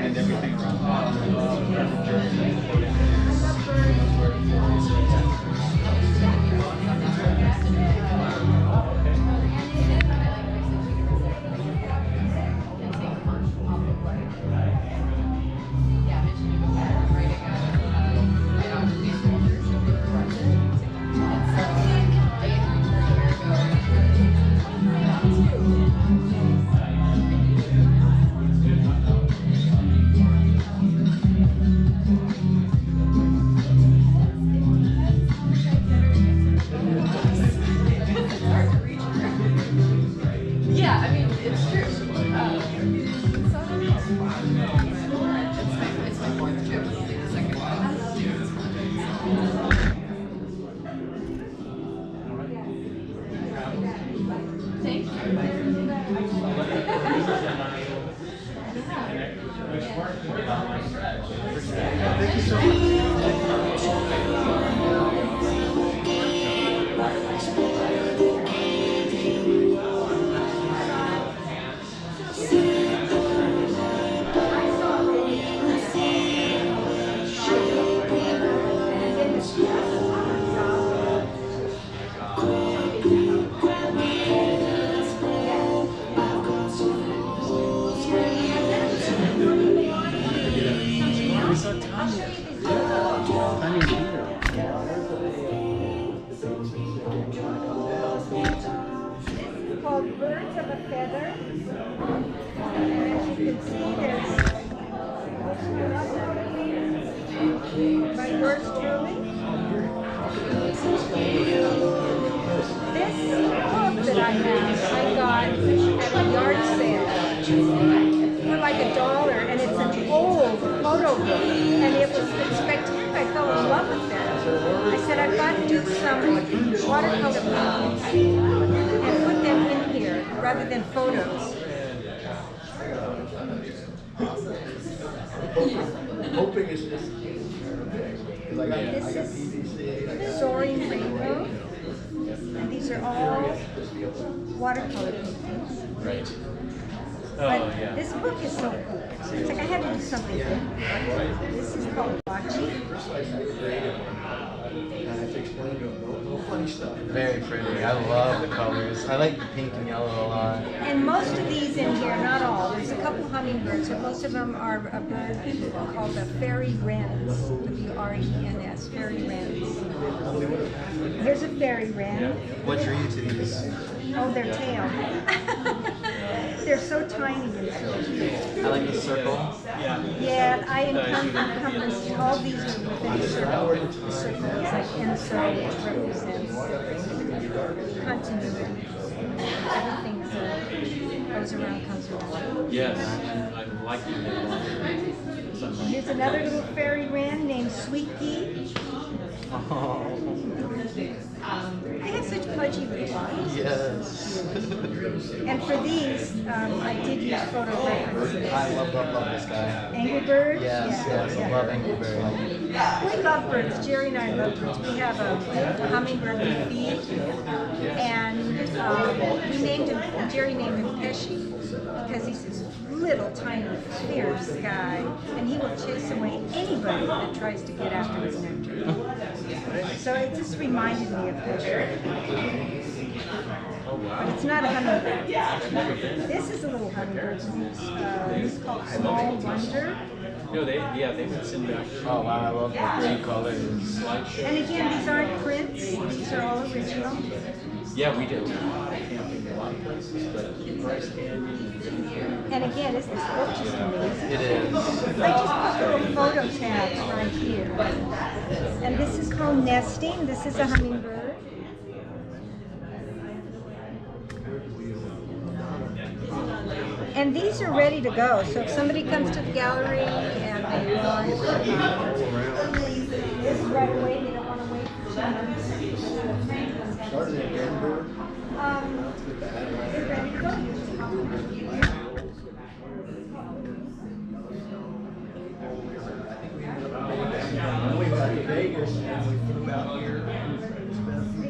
and everything around Thank you so called Birds of a Feather. And as you can see, there's by yours truly. This book that I have, I got at a yard sale for like $1, and it's an old photo book, and it was spectacular. I fell in love with it. I said, I've got to do some watercolor paintings and put them in here rather than photos. hoping it's just This is Soaring Rainbow, and these are all watercolor paintings. Right. Oh, But yeah. this book is so cool. It's like I had to do something different. This is called Watching. no funny stuff. Very pretty. I love the colors. I like the pink and yellow a lot. And most of these in here, not all, there's a couple hummingbirds, but most of them are a bird called the fairy wrens, W-R-E-N-S, fairy wrens. Here's a fairy wren. What drew you to these? Oh, their tail. They're so tiny and so cute. I like the circle. Yeah, I encompassed all these are within a circle. The circle is like in a circle, which represents continuity. Everything goes around, comes around. Yes, I'm liking that. Here's another little fairy wren named Sweet Pea. I have such pudgy little eyes. Yes. And for these, I did use photo references. I love this guy. Angry Bird? Yes, Yeah. I love Angry Bird. We love birds. Jerry and I love birds. We have a hummingbird we feed, and we named him, Jerry named him Pesci, because he's this little tiny fierce guy, and he will chase away anybody that tries to get after his nectar. So it just reminded me of Pesci. But it's not a hummingbird. This is a little hummingbird. It's called Small Wonder. No, they would send back. Oh wow, I love the three colors. And again, these aren't prints. These are all original. Yeah, we did. Camping a lot of places, but Bryce Canyon. And again, isn't this book just amazing? It is. I just put little photo tabs right here. And this is called Nesting. This is a hummingbird. And these are ready to go. So if somebody comes to the gallery and they want this right away, they don't want to wait for 2 months. Started in Denver. They're ready to go. We got to Vegas and we flew out here. Spent a few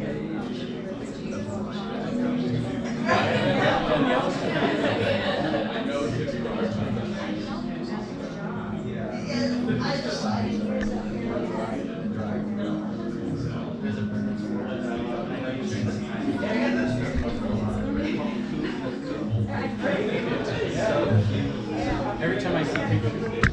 Every time I see pictures.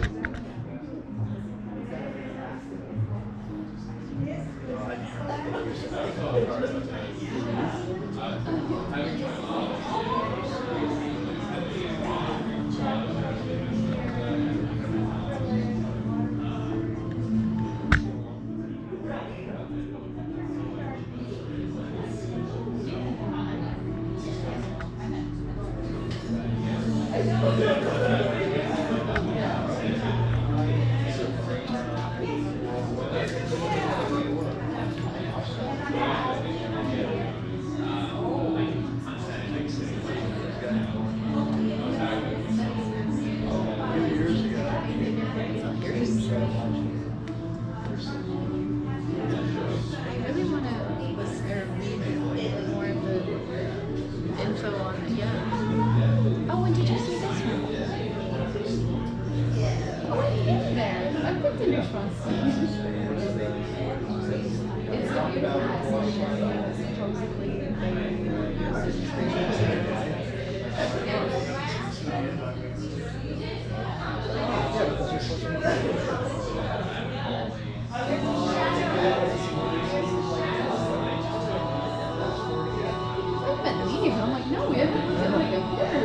I picked a new one. It's a beautiful supposedly open leave. I'm like, no, we haven't looked at like a quarter.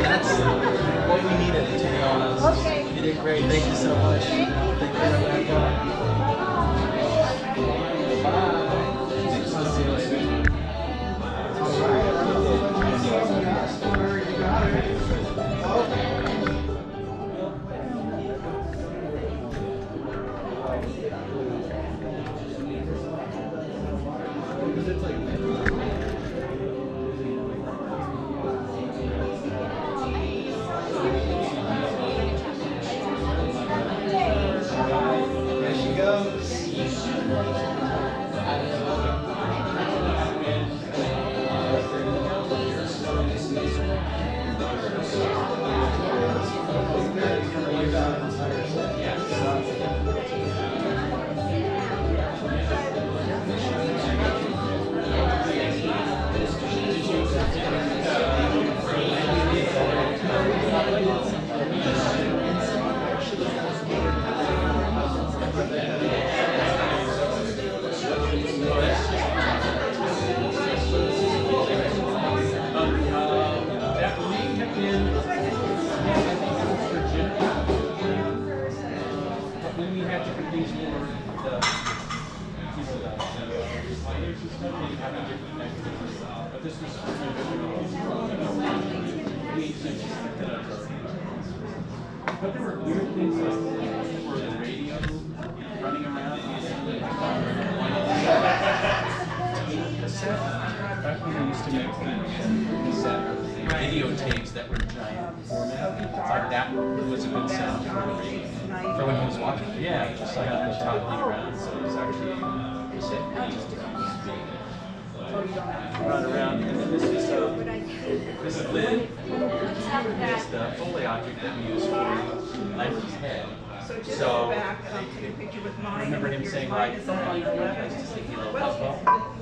That's what we needed, to be honest. Okay. You did great. Thank you so much. Thank you, Rebecca. Bye. I'll see you later. There she goes. But there were weird things like for the radio running around. Back when we used to make cassette videotapes that were giant format, like that was a good sound for the radio. when he was watching. Yeah, just like on the top around, so it was actually run around. And then this is lid. It's the Foley object that we use for Lambert's head. So back, and I'll take a picture with mine. I remember him saying like, what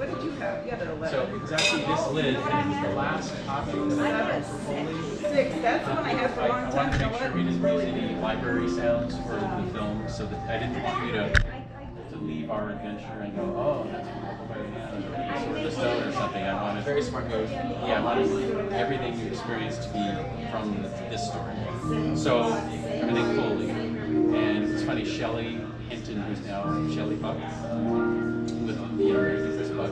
did you have? You had an 11. So it was actually this lid, and it was the last object that I had for Foley. 6. That's the one I had for a long I time. wanted to make sure we didn't use any library sounds for the film, so that I didn't want you to leave our adventure and go, oh, that's from Huckleberry Hound or Sword of the Stone or something. I wanted Very smart move. Yeah, I wanted everything you experienced to be from this story. So everything Foley. And it's funny, Shelley Hinton, who's now Shelley Buck, with this Buck,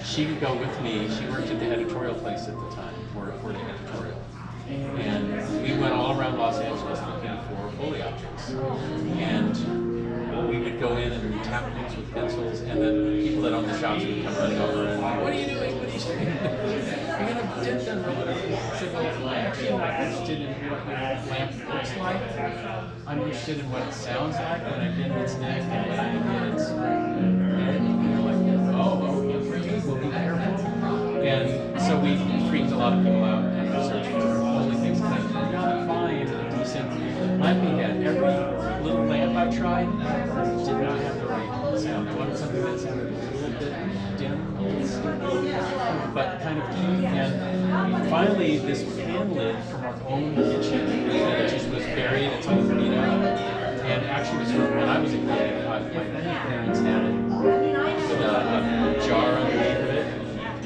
she would go with me. She worked at the editorial place at the time, for the editorial. And we went all around Los Angeles looking for Foley objects. And we would go in and tap things with pencils, and then people that own the shops would come running over and, what are you doing? What are you doing? You're going to dent them or whatever. I said, well, I'm actually not interested in what your lamp looks like. I'm interested in what it sounds like when I bend its neck and when I get its head. And they're like, oh, we'll be careful. And so we freaked a lot of people out and searching for Foley things. And I could not find a decent lamping head. Every little lamp I tried did not have the right sound. I wanted something that sounded a little bit dim, but kind of deep. And finally, this pan lid from our own kitchen, that just was buried, it's all beat up. And actually, was from when I was a kid. My parents had it with a jar underneath of it,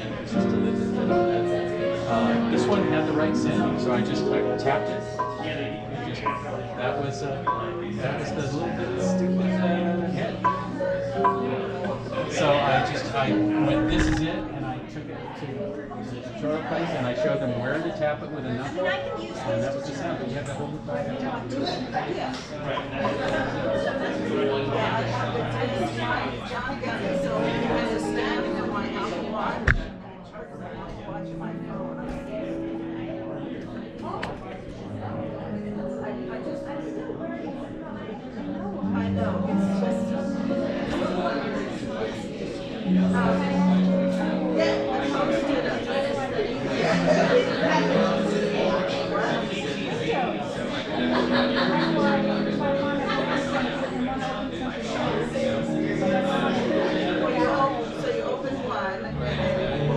and it was just a lid that fit on that. This one had the right sound, so I just tapped it. That was the little bit stupid head. So I went, this is it, and I took it to the tutorial place, and I showed them where to tap it with a knuckle, and that was the sound. But you have the whole back on top too. I know, it's just... So you open one, and then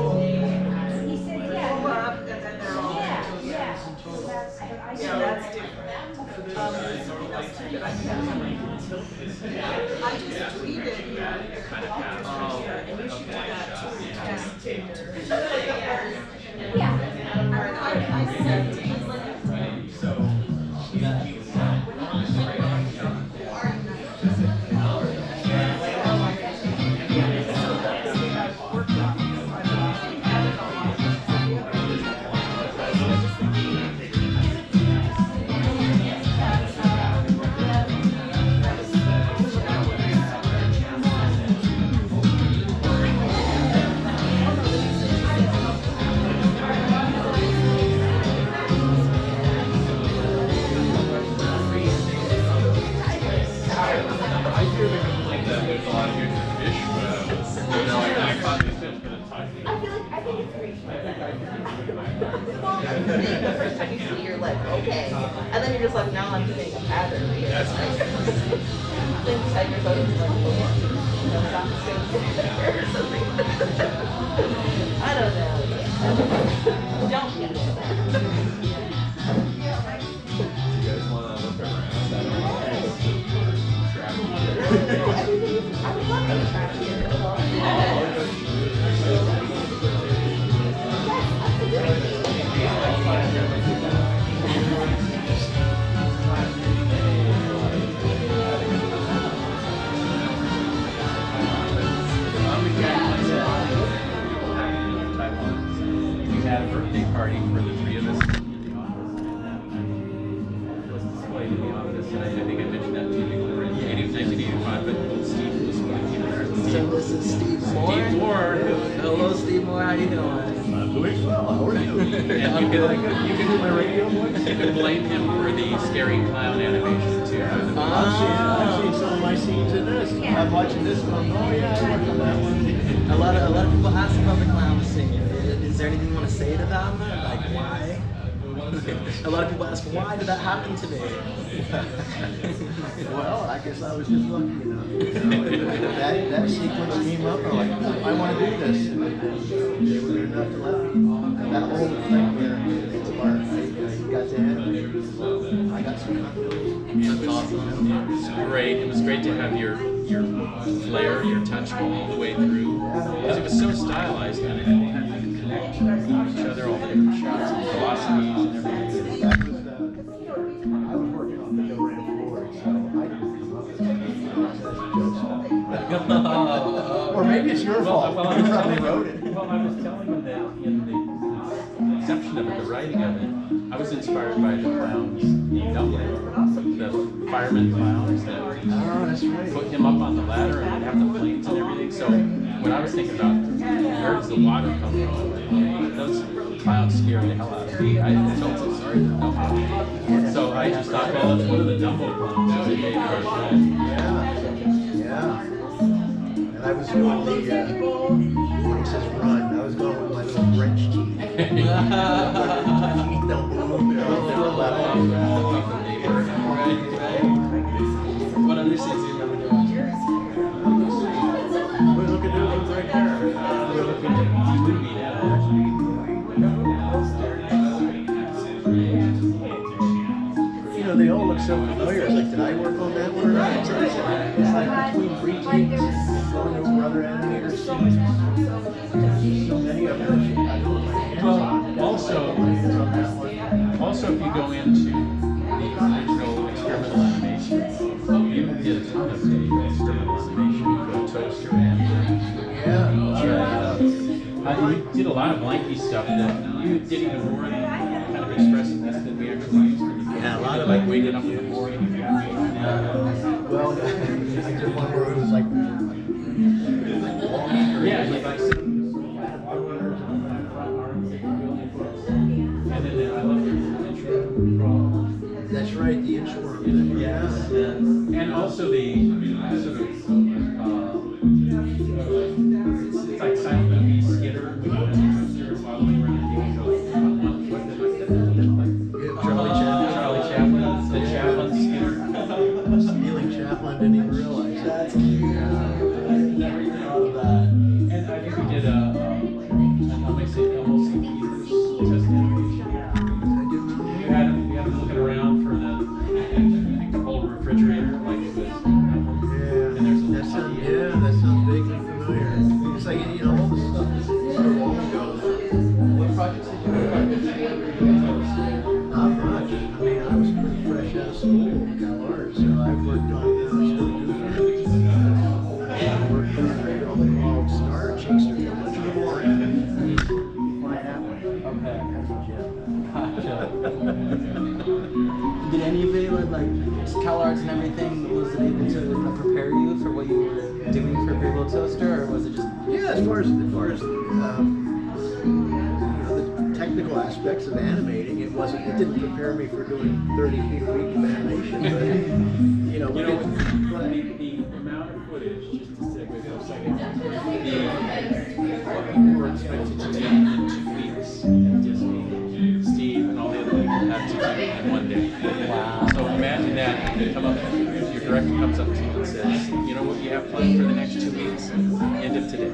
pull up, and then they're all... Yeah, that's different. I just tweeted you and you should do that too. Yeah. I sent it. The first time you see it, you're like, okay. And then you're just like, now I'm doing a pattern. Then you type your photos and like, oh, or something. I don't know. Don't get it. You guys want to look around? I would love to try to get it along. We had a birthday party for the three of us in the office, and it was displayed in the office. And I think I mentioned that to you before in 1985, but Steve was there. So this is Steve Moore. Steve Moore. Hello, Steve Moore. How you doing? I'm doing well. How are you? And you can do my radio voice. You can blame him for the scary clown animation too. Ah, scenes in this. I'm watching this one. Oh yeah, I worked on that one. A lot of people ask about the clown scene. Is there anything you want to say to them? Like why? A lot of people ask, why did that happen to me? Well, I guess I was just lucky, you know. That sequence came up, I'm like, I want to do this. And they were good enough to let me. That whole thing where I got to animate. I got some confidence. That's awesome. It was great. It was great to have your flair, your touch go all the way through. Because it was so stylized and it had to connect with each other, all the different shots and philosophies and everything. That was, I was working on the Ram floor, so I didn't come up with or maybe it's your fault. Well, You probably wrote it. Well, I was telling you that in the conception of it, the writing of it, I was inspired by the clowns in Dublin, the fireman clowns that put him up on the ladder and would have the planes and everything. So when I was thinking about where does the water come from, those clowns scared the hell out of me. I felt so sorry for Dumbo. So I just thought, well, that's one of the Dumbo clowns that they made our film. Yeah. And I was doing the, when he says run, I was going with my little wrench teeth. Teeth don't move, they're level. What other scenes do you remember doing? We're looking at it right there. We're looking at the movie now. You know, they all look so familiar. It's like, did I work on that one or not? It's like between retakes, going over other animators. So many of them. Well, also if you go into the original experimental animation, you did a ton of the experimental animation. You go toaster you did a lot of blanky stuff that you did even more kind of expressiveness than we actually used. Yeah, a lot of like weighted up on the board. Well, I did one where it was like, yeah, like and then I love your intro. That's right, the inchworm. Yes. And also the sort of it's like silent movie skitter. Charlie Chaplin, the Chaplin skitter. Stealing Chaplin, didn't even realize that. Never even thought of that. And I think we did almost test animation. You had him looking around for the whole refrigerator, like it was. And there's a little that sounds vaguely familiar. It's like, you know, all this stuff is so long ago. What projects did you do? Not much. I mean, I was pretty fresh out of school in Cal Arts, so I worked on I worked on a film called Star Chaser. Why that Okay. Did any of it, like Cal Arts and everything, was it able to prepare you for what you were doing for Big Little Toaster, or was it just? Yeah, as far as you know, the technical aspects of animating, it didn't prepare me for doing 30 feet a week of animation. But, the amount of footage, just to segue for a second, what people were expected to do in 2 weeks at Disney, Steve and all the other people had to do in 1 day. Wow. So imagine that, you come up, your director comes up to you and says, you know what you have planned for the next 2 weeks? End of today.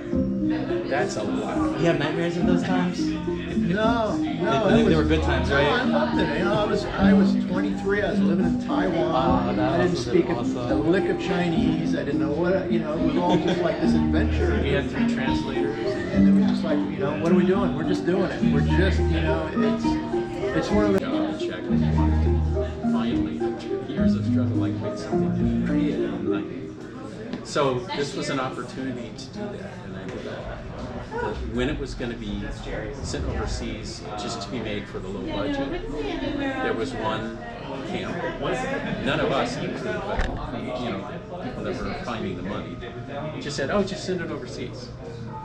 That's a lot. You have nightmares at those times? No. They were good times, right? No, I loved it. You know, I was 23. I was living in Taiwan. I didn't speak a lick of Chinese. I didn't know what. You know, it was all just like this adventure. We had 3 translators, and it was just like, you know, what are we doing? We're just doing it. We're just, you know, it's one of the. Check. Finally, years of struggle, like make something creative. So this was an opportunity to do that, and I did that. When it was going to be sent overseas, just to be made for the low budget, there was one camp. None of us included, but you know, people that were finding the money, just said, "Oh, just send it overseas.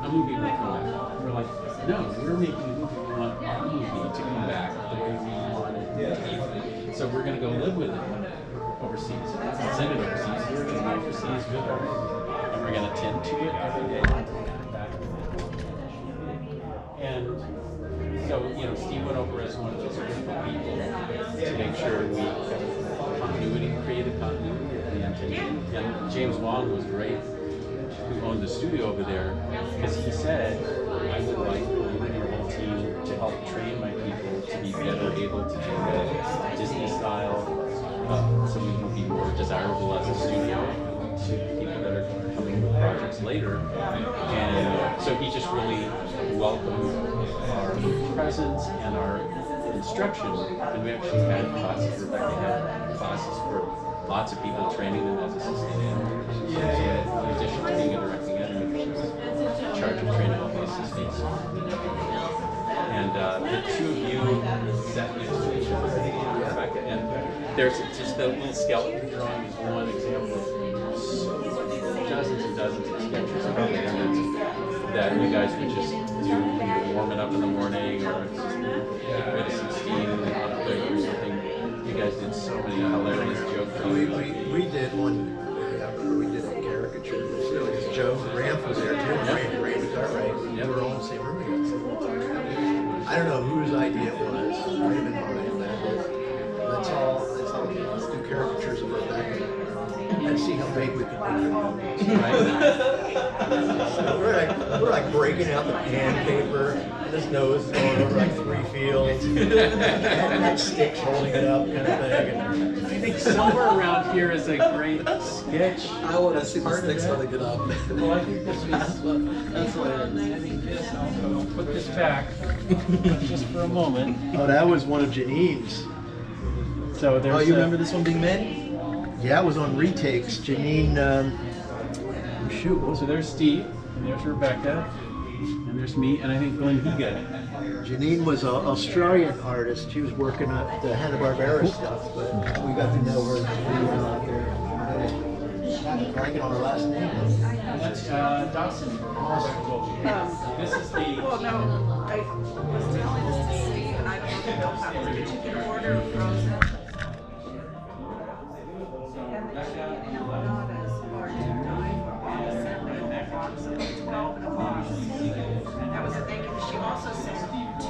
A movie will come back." We're like, "No, we're making a movie. We want our movie to come back the way we want it to be. So we're going to go live with it overseas. Send it overseas. We're going to go overseas." is good already. And we're going to tend to it every day. And so, you know, Steve went over as one of those critical people to make sure we have continuity, creative continuity at the end. And James Wong was great, who owned the studio over there, because he said, I would like you and your whole team to help train my people to be better able to do the Disney style, so we can be more desirable as a studio to people that are coming with projects later. And so he just really welcomed our presence and our instruction. And we actually had classes, Rebecca had classes for lots of people, training them as assistant animators. So in addition to being a directing editor, she was in charge of training all the assistants. And the two of you sat next to each other, Rebecca, and there's just the little skeleton drawing is one example of dozens and dozens of sketches of that you guys would just do when you're warming up in the morning, or just get rid of some steam on a plate or something. You guys did so many hilarious jokes. We did one. We did a caricature. Because Joe Ramp was there too. Ray was our Ray. We were all in the same room together. I don't know whose idea it was. It might have been mine. Let's do caricatures of Rebecca and see how big we can make it. So we're like breaking out the pan paper, and his nose is going over like 3 fields, and sticks holding it up, kind of thing. And I think somewhere around here is a great sketch. I want to see the sticks when they get up. Well, I think this was, that's what it is. I think this, I'll put this back just for a moment. Oh, that was one of Janine's. So there's. Oh, you remember this one being made? Yeah, it was on retakes. Janine, shoot, what was So it? there's Steve, and there's Rebecca, and there's me, and I think Glenn Higa. Janine was an Australian artist. She was working on the Hanna-Barbera stuff, but we got to know her out there. I'm blanking on her last name. That's Dawson. This is the. Well, no, I was telling this to Steve, and I don't know how to you can order frozen. And the chicken empanadas are $9 box of 12 in a box. That was a thing, and she also sent 2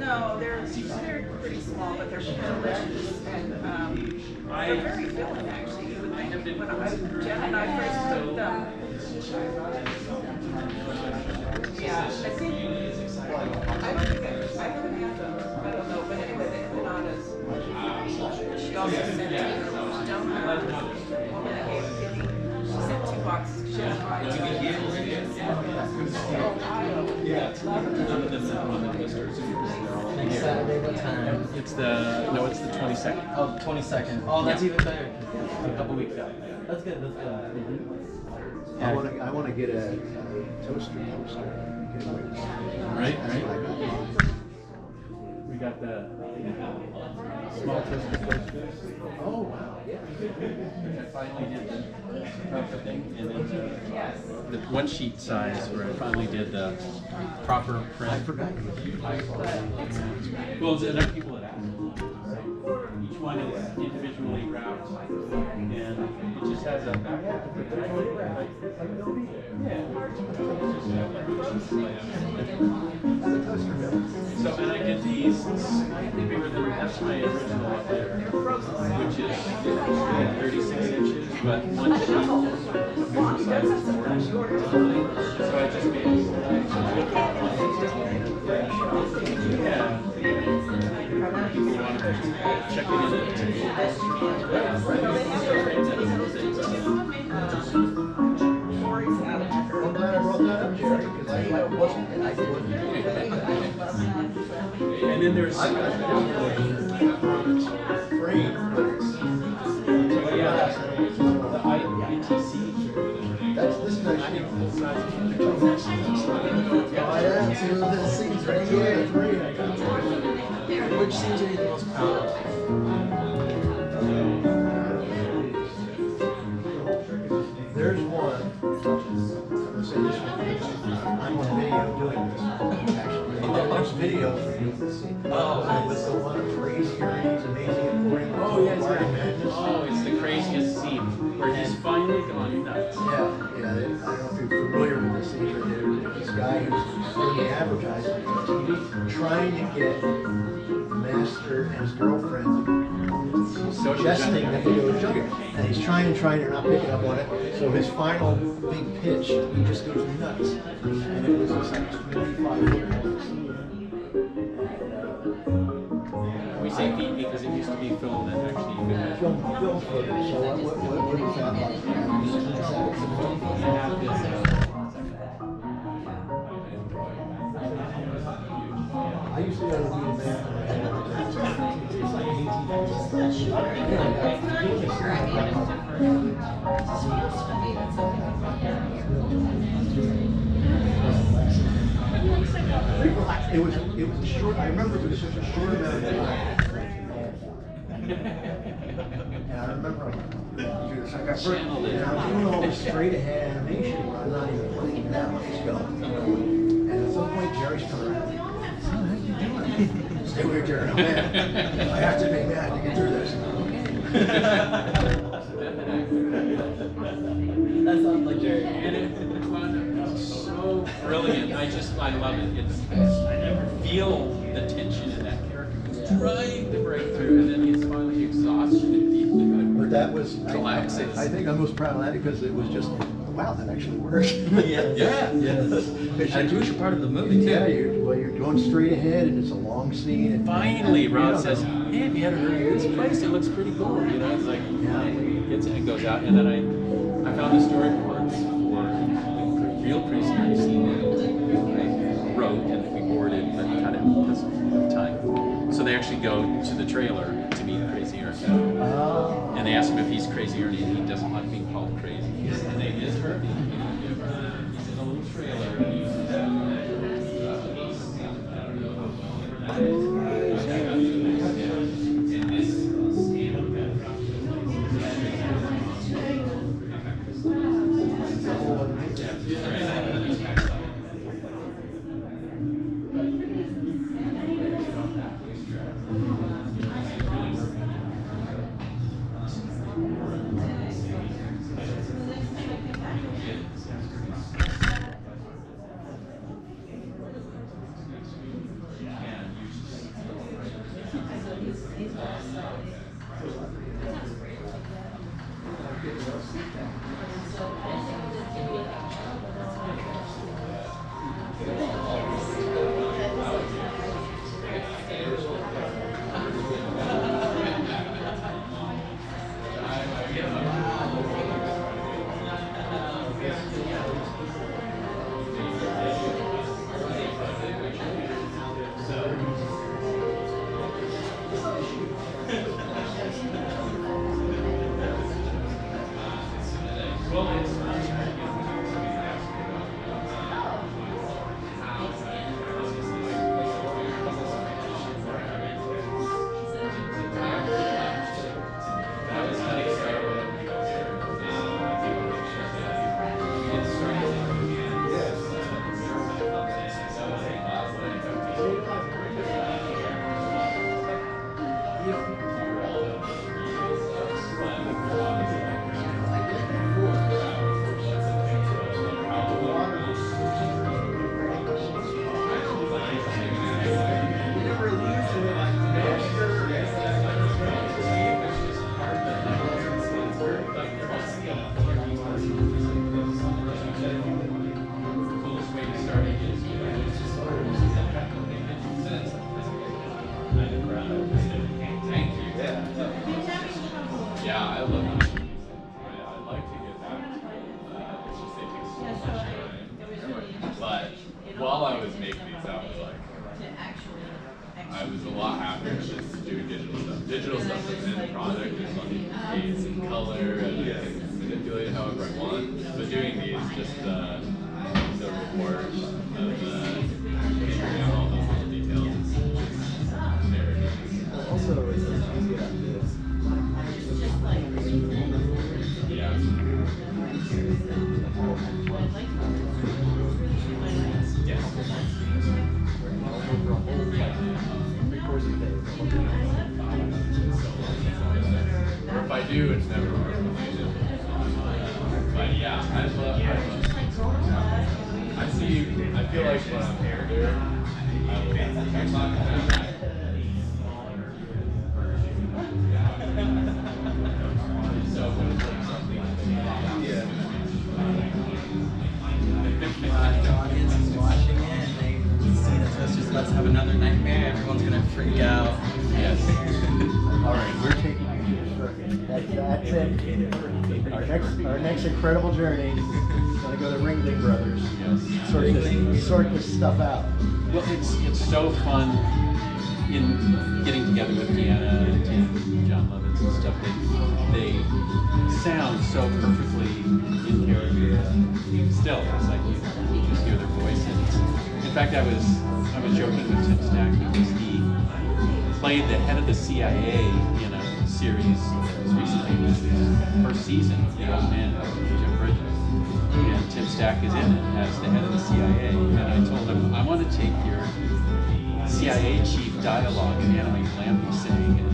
No, they're pretty small, but they're delicious, and they're very filling actually. You would think when Jen and I first took them. Yeah, I think I don't have them. I don't know, but anyway, the empanadas. She also sent donuts. Woman that gave Kitty, she sent 2 boxes. She has fried. Next Saturday, what time? It's the 22nd. Oh, 22nd. Oh, that's even better. A couple weeks out. That's good. That's good. I want to get a toaster. Right. We got the small toasters. Oh wow. I finally did the proper thing, and then the 1 sheet size where I finally did the proper print. I forgot. Well, there are people that ask. So each one is individually wrapped, and it just has a backpack. So, and I did these slightly bigger than that's my original up there, which is 36 inches, but 1 sheet size is 40. So I just made yeah. You want to check it in. I'm glad I brought that up, Jerry, because I wasn't, and I wouldn't. And then there's Free, but it's the ITC. This is actually the size of the Oh yeah, see the scenes right here. 3. I got it. Which scenes are you the most proud of? There's one. say this one because I'm on video doing this. Actually, there's video for you to see. Oh, with the one of crazy journeys, amazing according to Marty Madness. Oh, it's the craziest scene where he's finally gone nuts. Yeah. I don't know if you're familiar with this scene, but there's this guy who's doing the advertising on TV, trying to get Master and his girlfriend suggesting that they go to sugar. And he's trying, they're not picking up on it. So his final big pitch, he just goes nuts. And it was just like 25 scene. We say feet because it used to be film and actually you could Film footage. So what is that like? I used to go to the It was a short. I remember it was such a short amount of time. And I remember I got first, and I'm doing all this straight ahead animation where I'm not even playing it out. It's going. And at some point, Jerry's coming around. How are you doing? Stay with Jerry. I'm mad. I have to be mad to get through this. That sounds like Jerry. And it was so brilliant. I love it. I feel the tension in that character. He's trying to break through, and then he's finally exhausted and deeply. But that was, collapses. I think I'm most proud of that because it was just, wow, that actually worked. Yes. And a crucial part of the movie too. Yeah, you're going straight ahead, and it's a long scene. And Finally, Rod says, "Hey, have you had a this place? It looks pretty cool." You know, it's like, it gets it, goes out, and then I found the storyboards for the real Crazy Art scene that I wrote and that we boarded, but cut it because of time. So they actually go to the trailer to meet Crazy Art, and they ask him if he's Crazy Art, and he doesn't like being called crazy. His name is Herbie. He's in a little trailer. do, it's never hard to find it. But yeah, I see, I feel like when I'm here, I will The audience is watching it and they see the toaster's about to have another nightmare. Everyone's gonna freak out. Yes. All right, we're taking you to the circuit. That's it. Our next incredible journey is going to go to Ringling Brothers. Yes. Sort this stuff out. Well, it's so fun in getting together with Deanna and Tim, John Lovitz and stuff. They sound so perfectly in character. Still, it's like you just hear their voices. In fact, I was joking with Tim Stack because he played the head of the CIA in a series recently, first season, The Old Man, Jim Bridges. And Tim Stack is in it as the head of the CIA. And I told him, I want to take your CIA chief dialogue and animate Lampy saying it.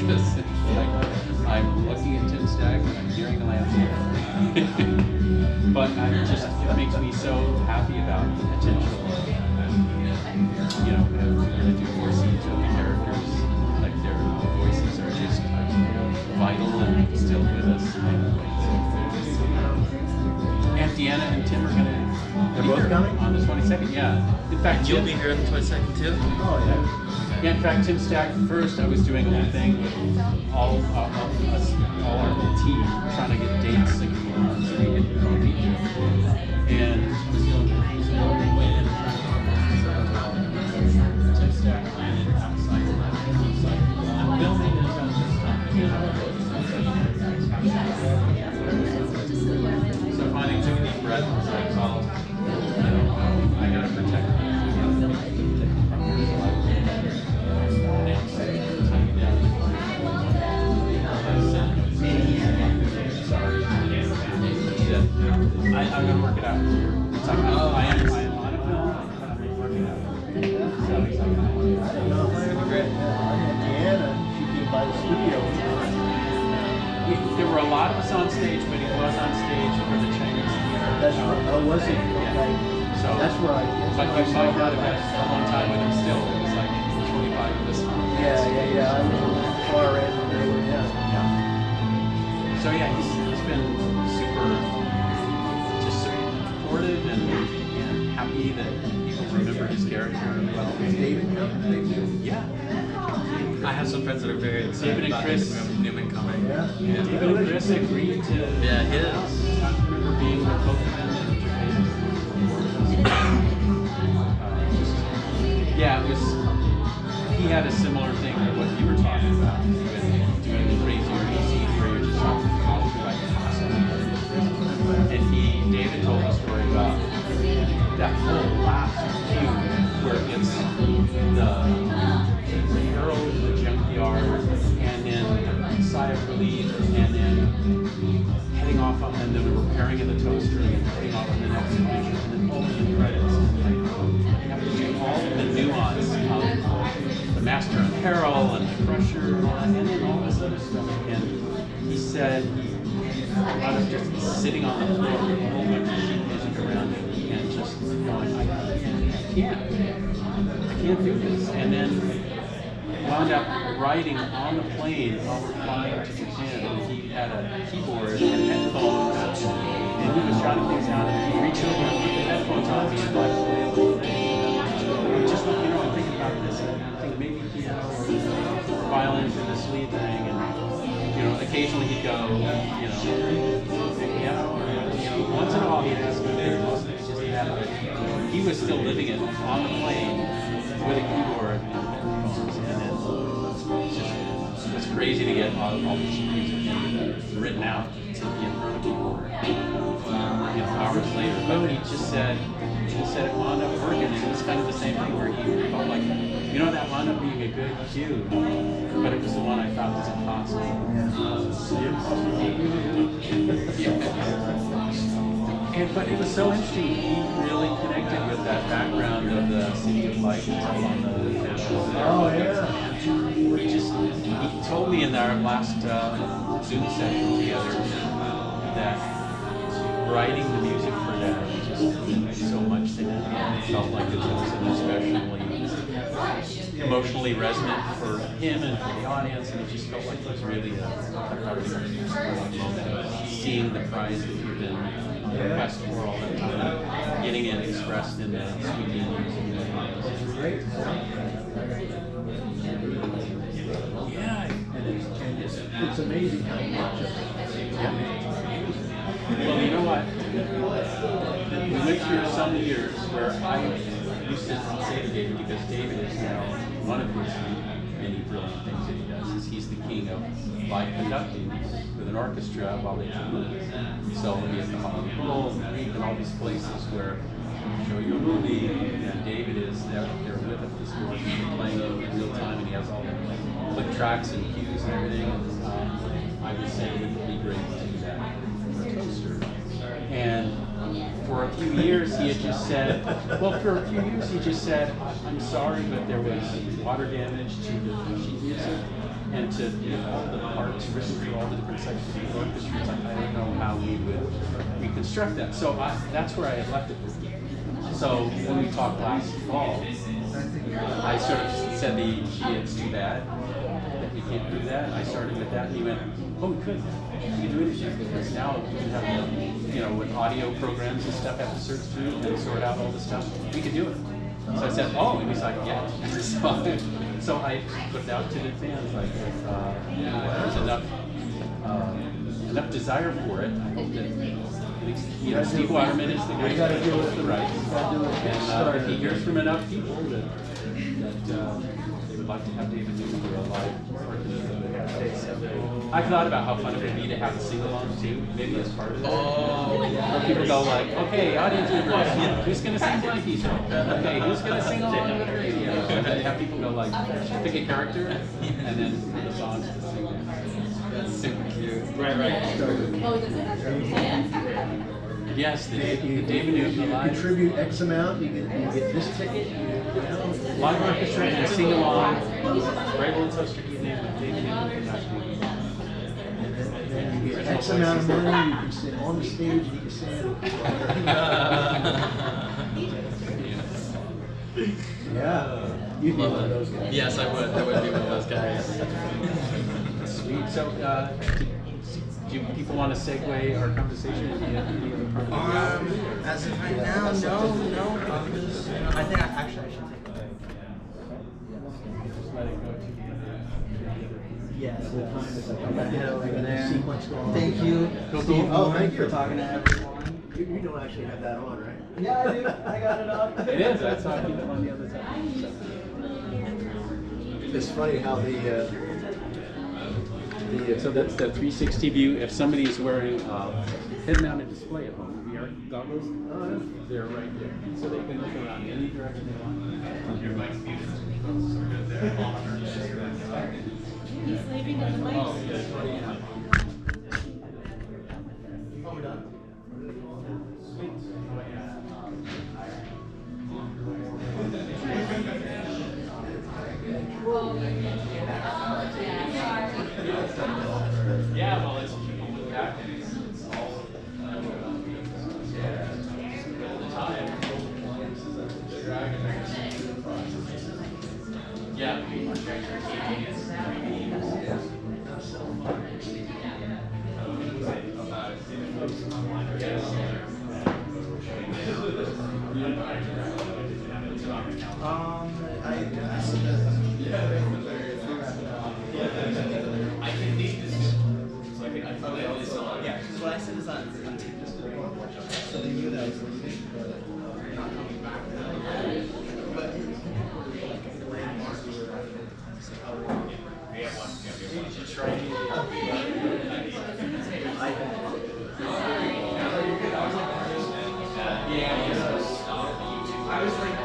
Because I'm looking at Tim Stack and I'm hearing the Lampy. But it makes me so happy about the potential of, we're going to do more scenes with the characters. Like their voices are just vital and still with us. And Deanna and Tim are going to. They're both coming? On the 22nd, yeah. In fact, You'll be here on the 22nd too? Oh, yeah. Yeah, in fact, Tim Stack first, I was doing a little thing with all our whole team, trying to get dates again so we could all meet you. And Tim Stack landed outside filming and so finally took a deep breath and was like, well, I gotta protect I'm gonna work it out. It's like, I am on a film, but I'm gonna work it out. Deanna, she came by the studio. There were a lot of us on stage, but he was on stage for the Chinese theater. That's right. Oh, was he? Okay. So that's right. But you might not have had a long time with him still. It was like 25 of us. Yeah. I was far in when they were, So yeah, he's been super supportive and happy that people remember his character well. David, yeah. I have some friends that are very excited about Newman coming. Yeah. David and Chris agreed to. Yeah, his. I remember being with both of them in Japan. Yeah, it was. He had a similar thing to what you were talking about with doing the crazy scene where you're just talking about and David told a story about that whole last cue where it's the girl in the junkyard and then sigh of relief and then heading off on and then the repairing of the toaster and heading off on the next adventure and then opening credits and all of the nuance of the master of peril and the crusher and then all this other stuff. And he said I was just sitting on the floor with a whole bunch of sheet music around me and just going, I can't do this. And then wound up writing on the plane while we're flying to Japan. And he had a keyboard and headphones, and he was jotting things down. And he reached over and put the headphones on me and like, just let me know I'm thinking about this. And I'm thinking maybe piano or violin for this lead thing. And occasionally he'd go, once in a while he'd ask me, he was still living it on the plane with a keyboard and headphones, and it was crazy to get all this music written out to be in front of people, hours later. But he just said it wound up working, and it was kind of the same thing where he felt like, that wound up being a good cue, but it was the one I thought was impossible. But it was so interesting. He really connected with that background of the City of Light and stuff on the panel. Oh yeah. He told me in our last Zoom session together that writing the music for that just meant so much to him. It felt like it was an especially emotionally resonant for him and for the audience, and it just felt like it was really a cathartic moment of seeing the prize that you've been on the quest for all that time, getting it expressed in the sweeping music. Great. Yeah, And it's amazing how much of it. well, you know what? We went through some years where I used to say to David, because David is now one of his many brilliant things that he does, is he's the king of live conducting with an orchestra while they do so he'll be at the Hollywood and all these places where show you a movie, and David is there with us, this orchestra playing it in real time, and he has all the click tracks and cues and everything. I would say it would be great to do that for a toaster. And for a few years he had just said, I'm sorry, but there was water damage to the sheet music and to all the parts written for all the different sections of the orchestra. It's like, I don't know how we would reconstruct that. So that's where I had left it with you. So when we talked last fall, I sort of said it's too bad that we can't do that. I started with that, and he went, oh, we could. We could do it again, because now we can have, with audio programs and stuff, have to search through and sort out all the stuff. We could do it. So I said, oh, and he's like, yeah. So I put it out to the fans, like, there's enough desire for it. I hope that Steve Waterman is the guy who controls the rights. And if he hears from enough people that they would like to have David Newman do a live orchestra. I thought about how fun it would be to have a sing-along too, maybe as part of it. Oh, yeah. Where people go like, okay, audience members, who's going to sing Blanky Song? Okay, who's going to sing along with the radio? And then have people go like, pick a character, and then for the songs to sing. That's super cute. Right. Yes, the David Newman live. Contribute X amount, you get this ticket. Live orchestra and a sing-along, regular toaster evening with David Newman. And you get X amount of money, you can sit on the stage, you can stand. Yeah. You'd be one of those guys. Yes, I would. I would be one of those guys. Sweet. So, do people want to segue our conversation into any other part of the As of right now, no. I think actually I should take a break. Just let it go to the Yes. I'm gonna head over there. Sequence going on. Thank you, Steve, thank you for talking to everyone. You don't actually have that on, right? Yeah, I do. I got it on. It is. I saw people on the other side. It's funny how So that's the 360 view. If somebody's wearing head-mounted display at home, VR goggles, they're right there. So they can look around any direction they want. He's leaving at the mic. Yeah, well, it's back. It's all the time. Yeah. I can leave this. Yeah, because what I said is on tape. So they knew that I was leaving, but not coming back. But I was like,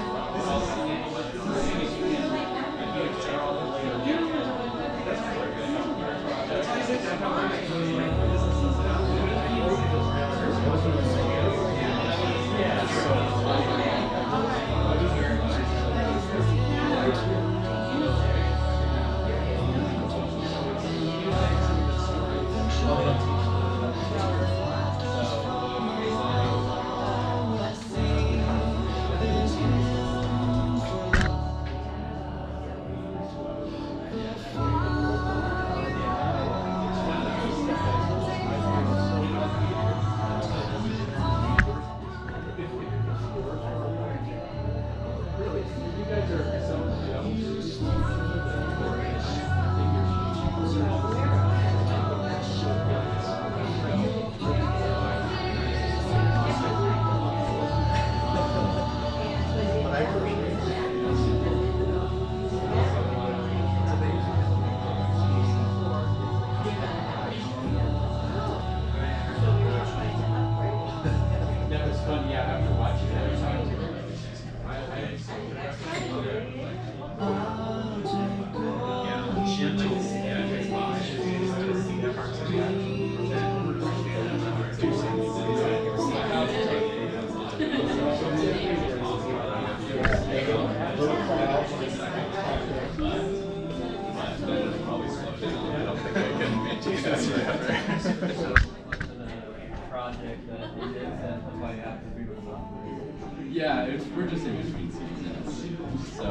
Yeah, we're just in between seasons, so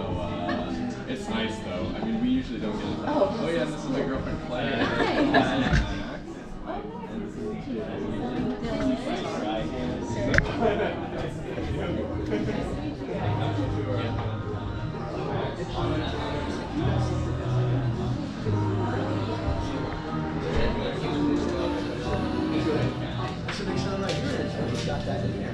it's nice though. I mean, we usually don't get. Oh yeah, this is my girlfriend Claire. Got that in there.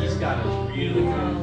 He's got a really good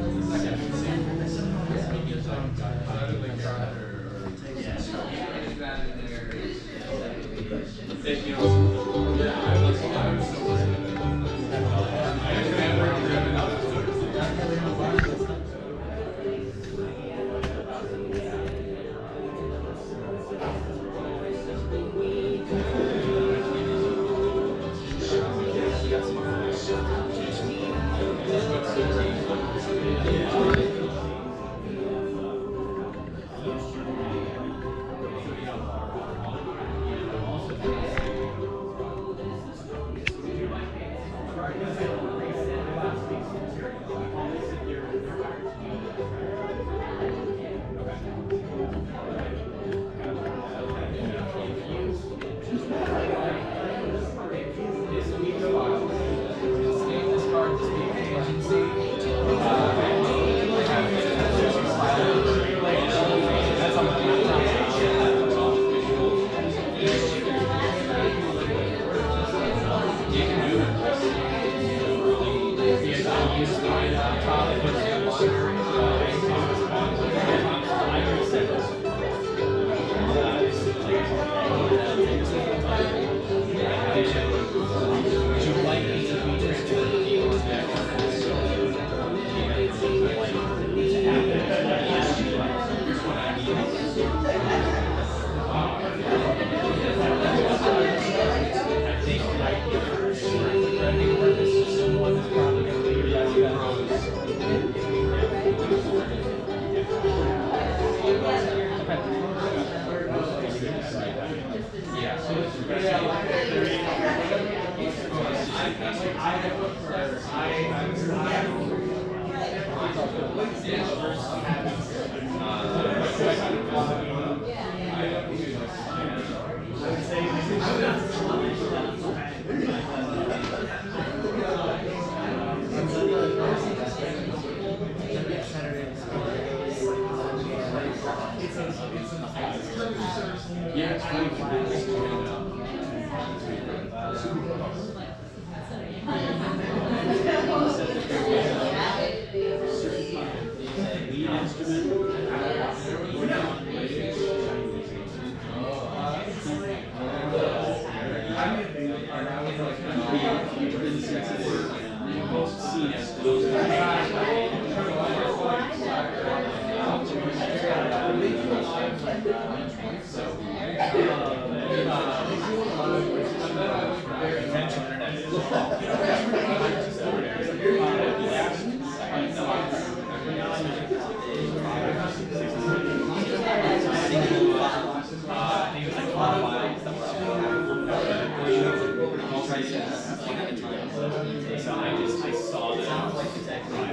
So I saw that.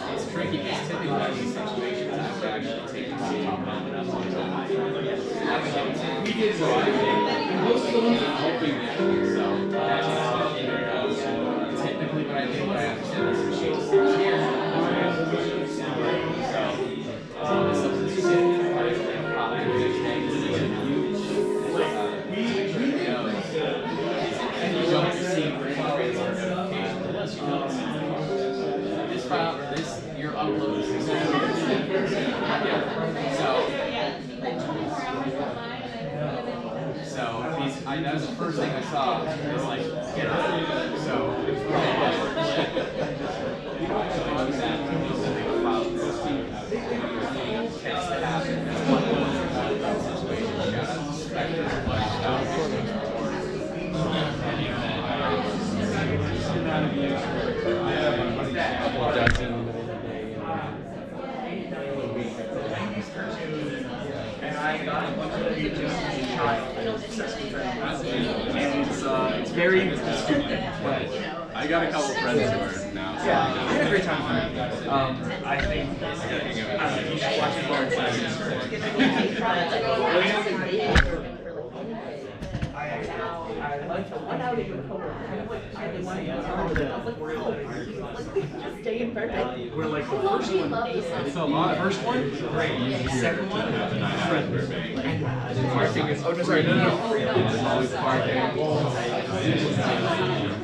It's tricky because typically in these situations I would actually take the seat long enough to so I'm hoping that typically what I do I have to send this machine here. And you don't see this file, your upload is that was the first thing I saw. It's like, It's very stupid, but I got a couple friends who are now. So yeah, I had a great time. I think you should watch it more classes. I like the one out of your cohort. I was like, just stay in Burbank. We're like the first one. It's a lot. First one, great. Second one, parking is. Oh, no, sorry, no. There's always parking.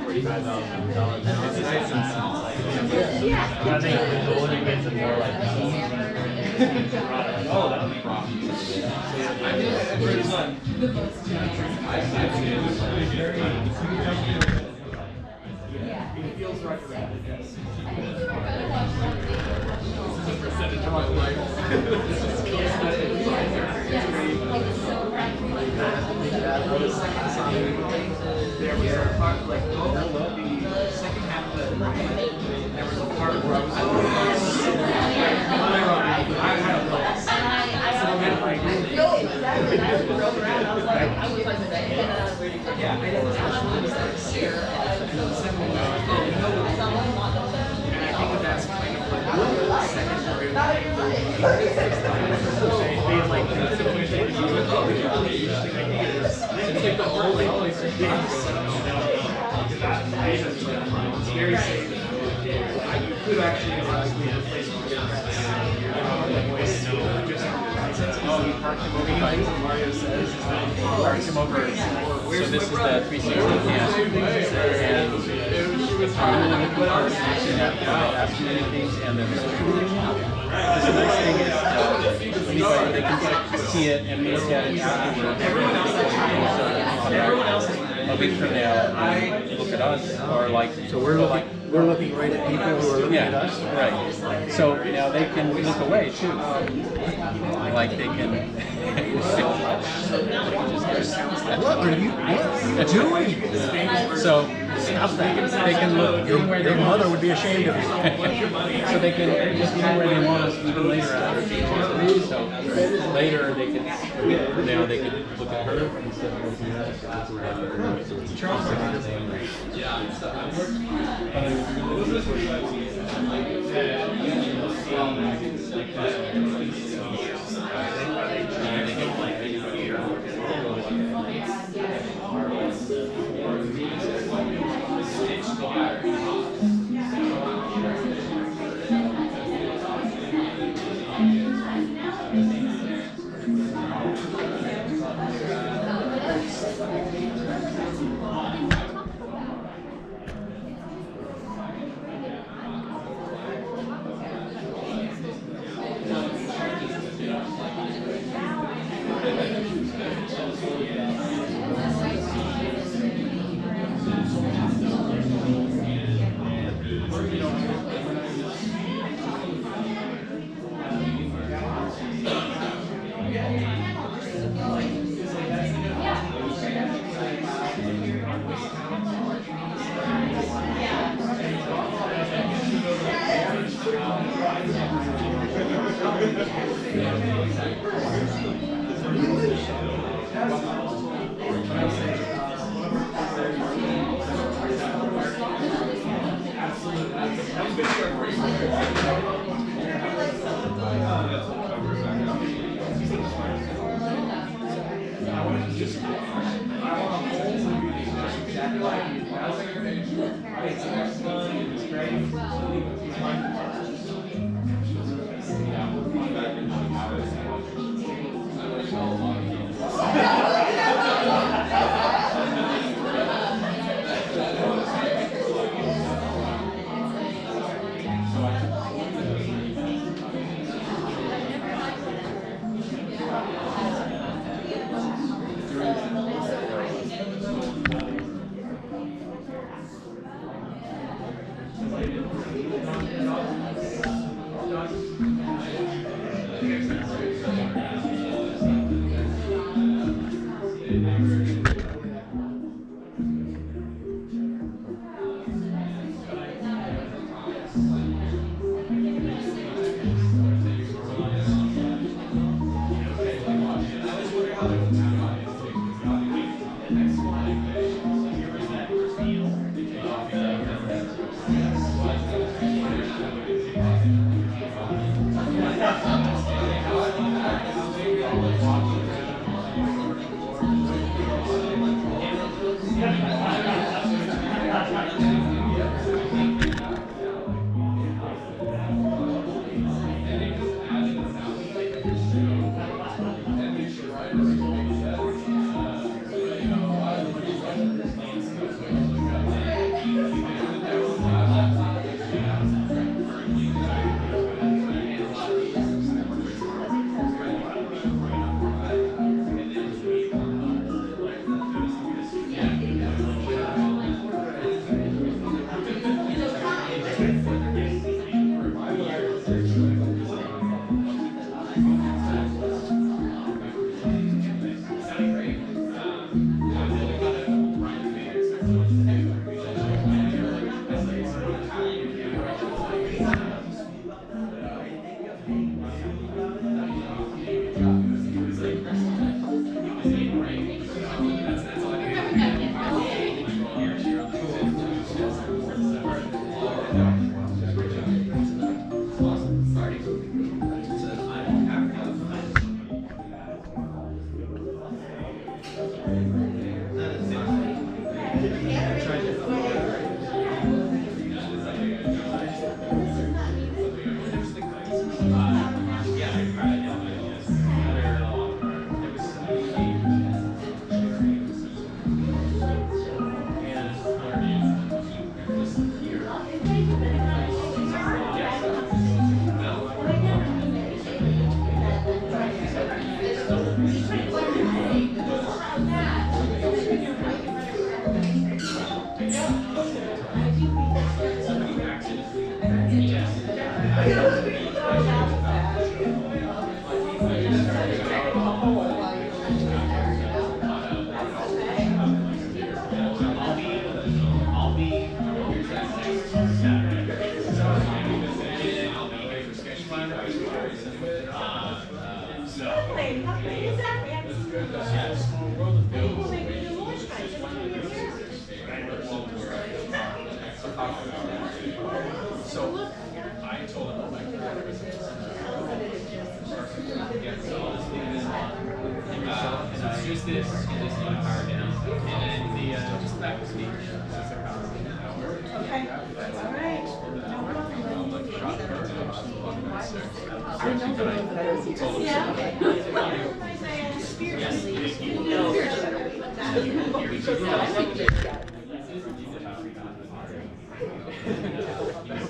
$45,000. It's nice and small. I think the older kids are more like. Oh, that would be wrong. I think it's pretty fun. It feels right around it, yes. This is a percentage of my life. There was a part, like, the second half of it, there was a part where I had a place. It's like the whole thing. It's very safe. You could actually replace Mario says parked him over. So this is the 360 cam, and ask you anything, and then the nice thing is anybody they can see it and look at it afterwards. Everyone else is a big turnout. Look at us, or like So we're looking right at people who are looking at us. Right. So now they can look away too. Like they can. What are you doing? So they can look anywhere Your mother would be ashamed of you. So they can just anywhere they want, even later after. So later they can now they can look at her instead of looking at us. Charles.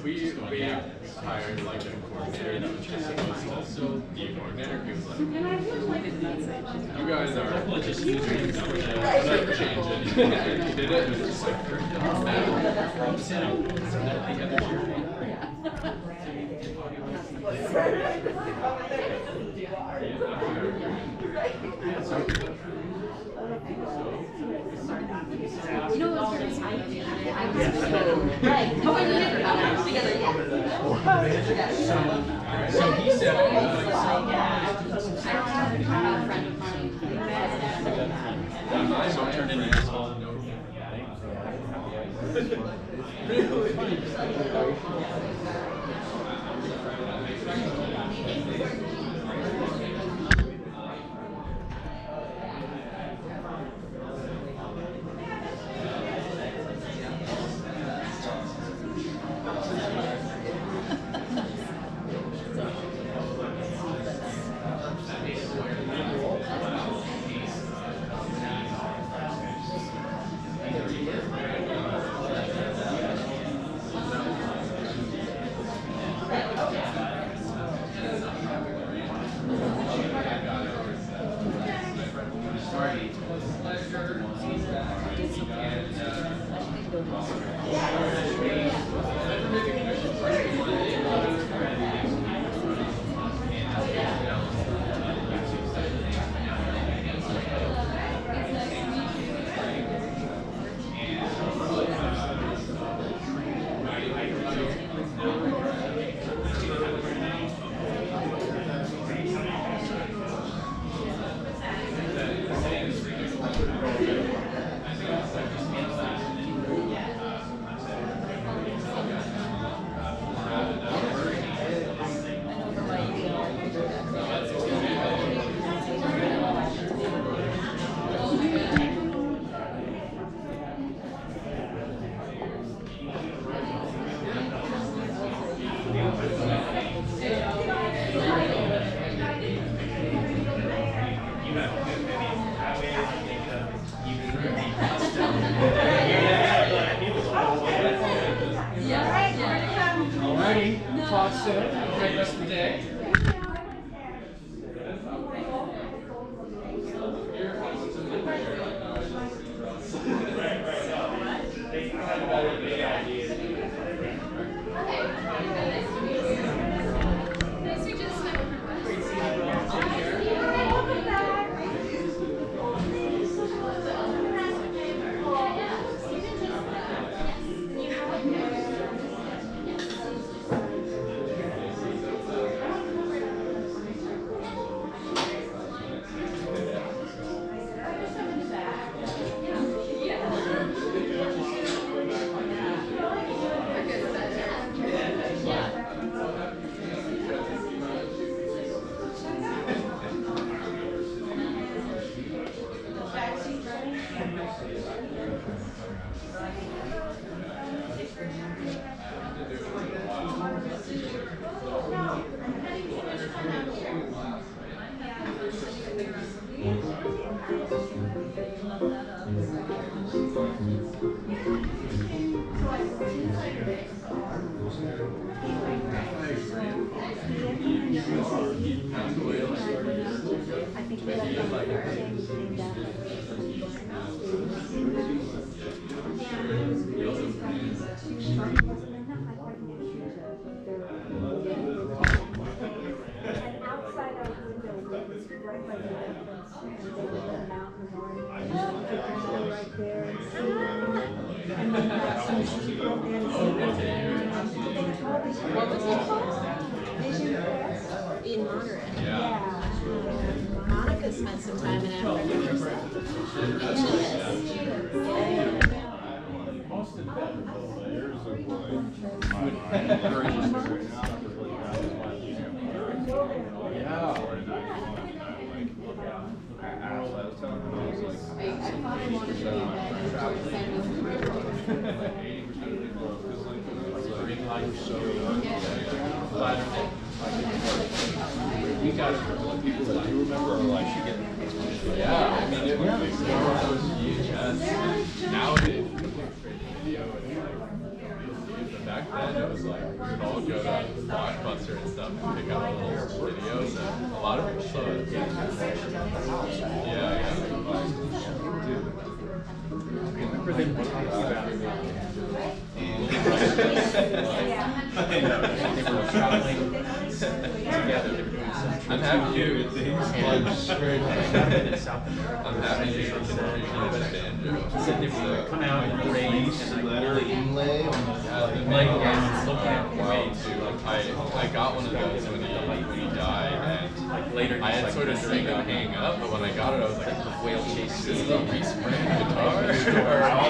We hired like a coordinator that was just also the coordinator. He was like, you guys are just using it. I'm not changing. He did it and it was just like, You know what was right. How about you together? so he said, I have a friend of mine. so turned into this whole o'clock soon. Great rest of the day. What was it called? Vision Burbank? In Monterey. Yeah. Monica spent some time in Africa herself. We got it from people that you remember, or like you get. Yeah, I mean, it was like one of those VHS. Nowadays, people create video and like, back then it was like we'd all go to Blockbuster and stuff and pick up little videos, and a lot of people saw it. Yeah. I remember them talking about it. They were traveling together. I'm happy to I'm happy to said they would come out in the rain and like inlay I got one of those when he died, and like later I had sort of seen him hang up, but when I got it I was like, the whale chase is the Reese brand guitar? I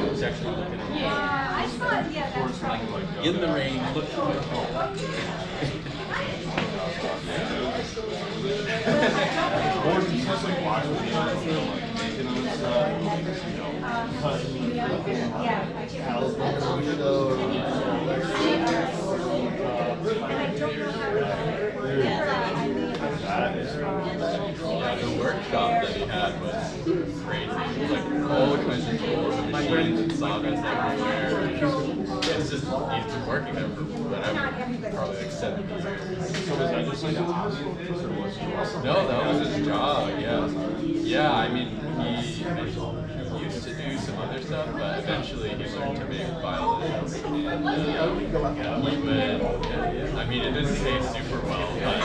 was actually looking at Yeah, I thought, yeah, that's right. in the rain, looking at The workshop that he had was crazy. It was like all kinds of tools and machines and sockets everywhere. It's just, he's been working there for whatever, probably like 7 years. So was that just like a hobby or was he also? No, that was his job, yeah. Yeah, I mean, he used to do some other stuff, but eventually he learned to make violins. And he would, I mean, it didn't pay super well, but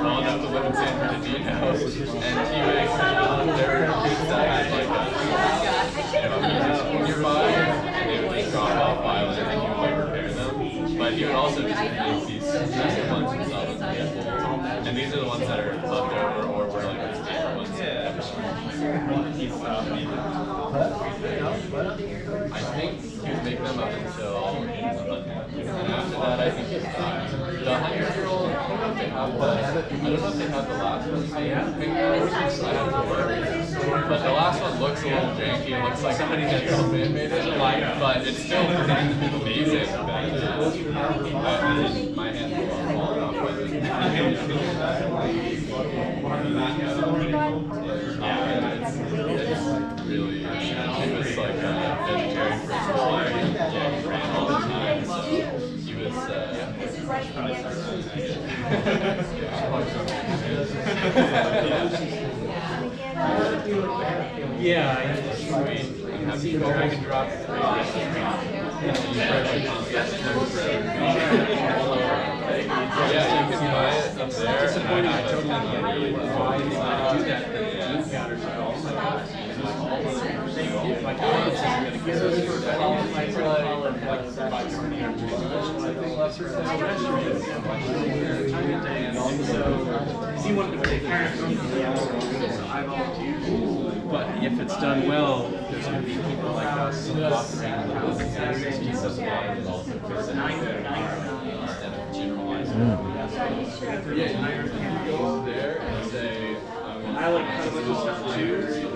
well enough to live in San Bernardino. And he would, there were kids that had like a musician nearby, and they would just drop off violins and he would like repair them. But he would also just make these custom ones himself as a handful. And these are the ones that are left over or were like his favorite ones. I think he was making them up until 100. And after that, I think he died. The 100-year-old, I don't know if they have the last one. I have to work. But the last one looks a little janky. It looks like somebody had self-made it. But it's still amazing. My hands are falling off with it. It's really, he was like a vegetarian for his whole life. Yeah, he ran all the time. Yeah, I mean, you see drag and drop. Yeah, you can buy it up there. Disappointing, I totally get really why they want to do that. The glue counters are all my clients isn't going to get those for but if it's done well, there's going to be people like us offering those access to supply that also fits in instead of generalizing. Yeah, you can go up there and say, I like kind of this stuff too.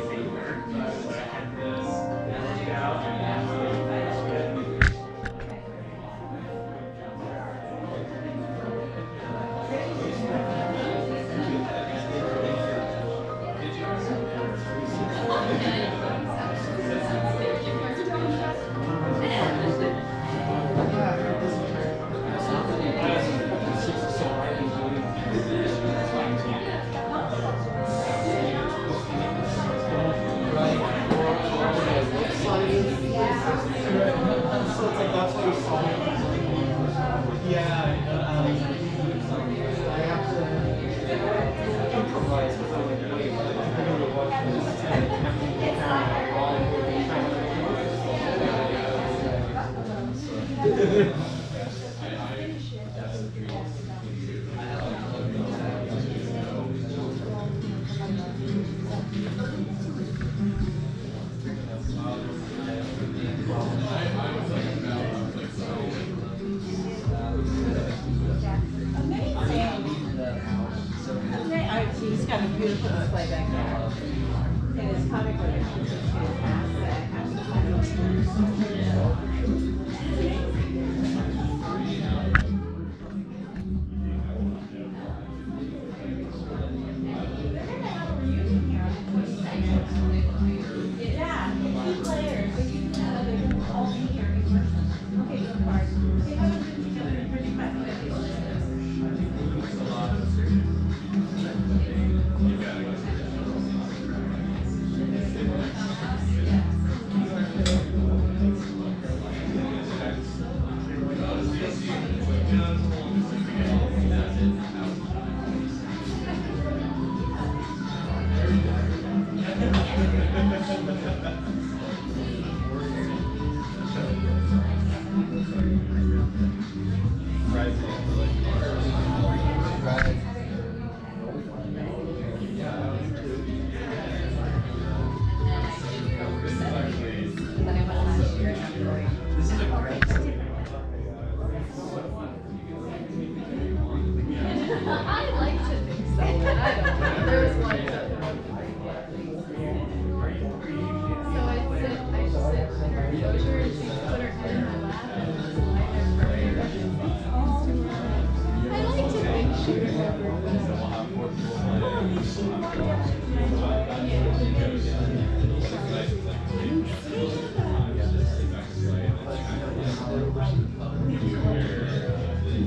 He's got a beautiful display back there. And his comic book is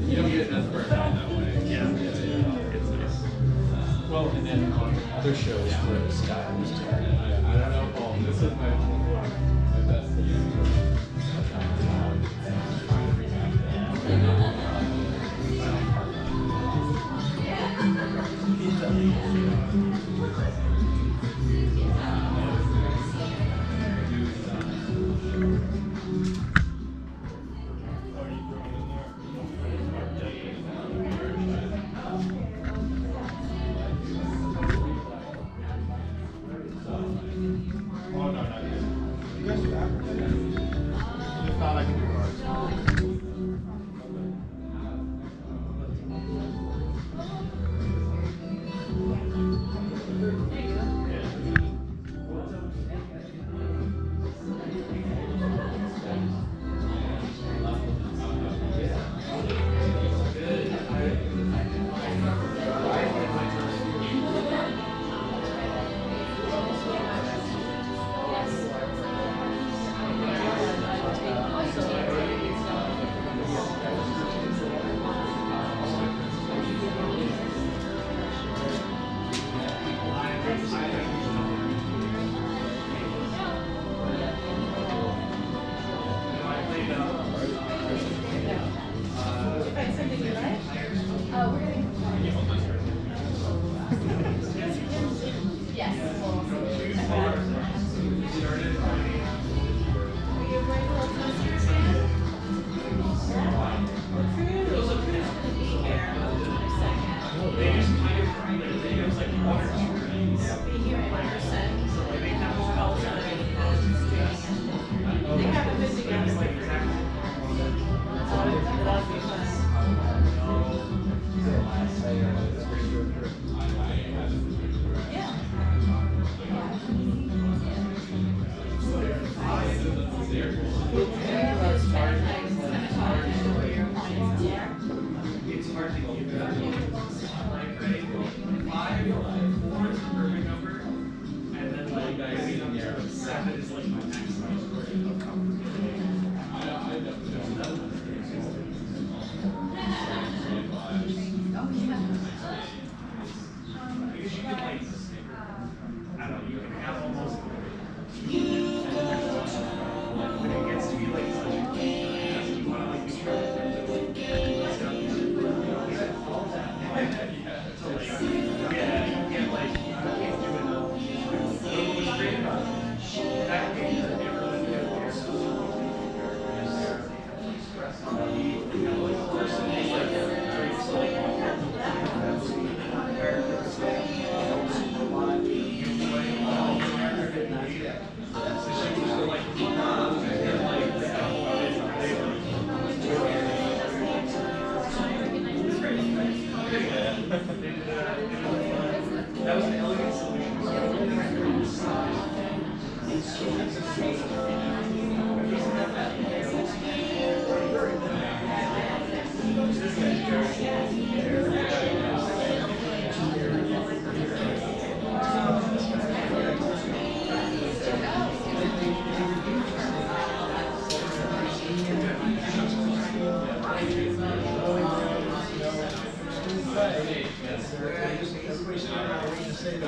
You don't get enough burn that way. Yeah. It's nice. Well, and then on other shows where the style is different. I don't know, Paul. This is my best Oh, no, not yet. You guys are advertising. Everybody's waiting to say the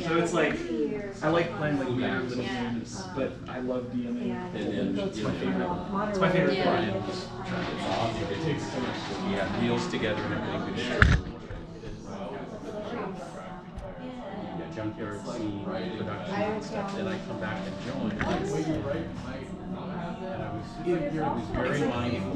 So it's like, I like playing like bands and games, but I love DMing. And then It's my favorite. It's my favorite part. It's awesome. It takes so much. We have meals together and everything. We share. Junkyard scene, production stuff. Then I come back and join. And I was very mindful.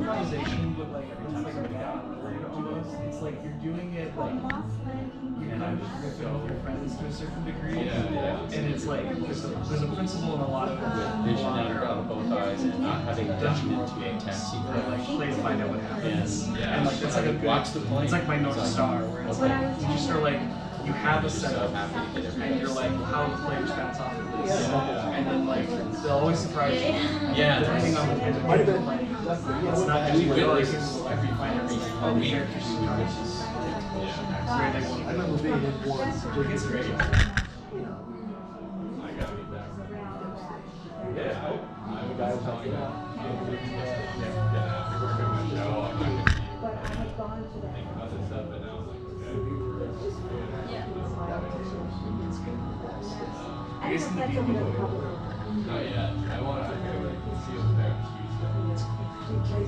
But like every time I go down, almost, it's like you're doing it like you kind of riffing with your friends to a certain degree. And it's like there's a principle in a lot of it. Vision out of bow ties and not having done into a taxi. Like play to find out what happens. And like it's like a good, watch the plane. it's like my North Star where it's like you just are like you have a setup, and you're like, well, how do the players bounce off of this? And then like they'll always surprise you. Yeah. Depending on the it's not just you realize every character's surprises. I remember being in one. It's great. The guy was like, I guess that's a little problem. Oh yeah, I want to see what's there.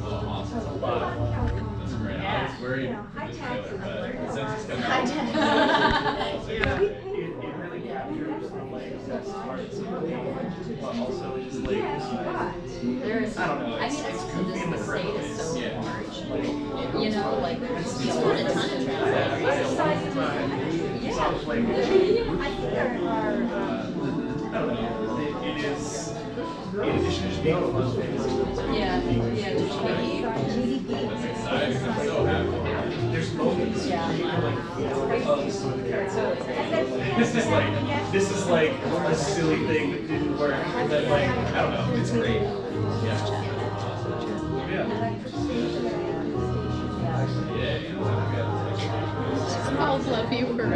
Oh, awesome. That's great. I was worried but since it's coming out. It really captures like best parts of the game, but also is like There's, I don't know. I mean, It's it's goofy in the the correct state way. is so Yeah. large. You know, like, you want a ton of travel. It's all like, I think there are, I don't know. It is, in addition to just being fun, Yeah, Exciting. I'm so happy. there's moments where you're like, oh, this is what the character this is like a silly thing that didn't work, and then like, I don't know, it's great. Yeah. I'll love you forever.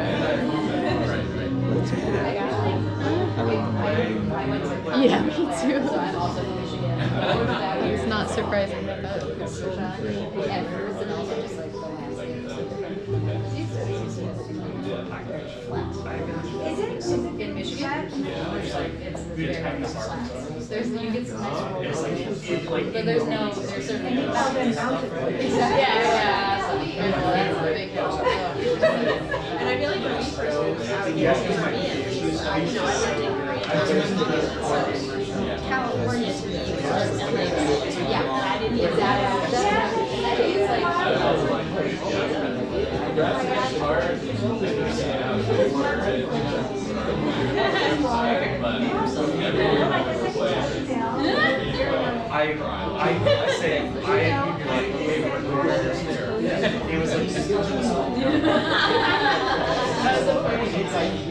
Yeah, me too. It's not surprising that that was at first, and also just like is it in Michigan, it's very flat. There's you get some nice rolls, but there's no there's certain yeah. So that's the big deal. And I feel like when we first moved out here, I lived in Korea. California to me was just and like I didn't get that is I say it was like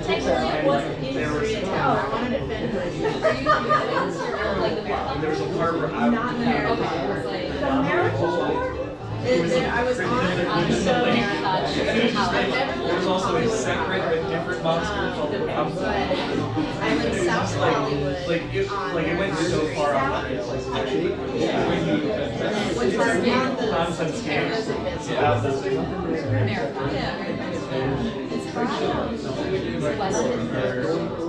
technically it wasn't in Koreatown. I wanted to defend her. Like the marathon. there was a part where I Not the marathon. It was like the marathon. I was on the marathon. There was also a separate but different monster called the I'm in South Hollywood. Like it went so far off the rails. Which part of the Nonsense games about the marathon? It's Western.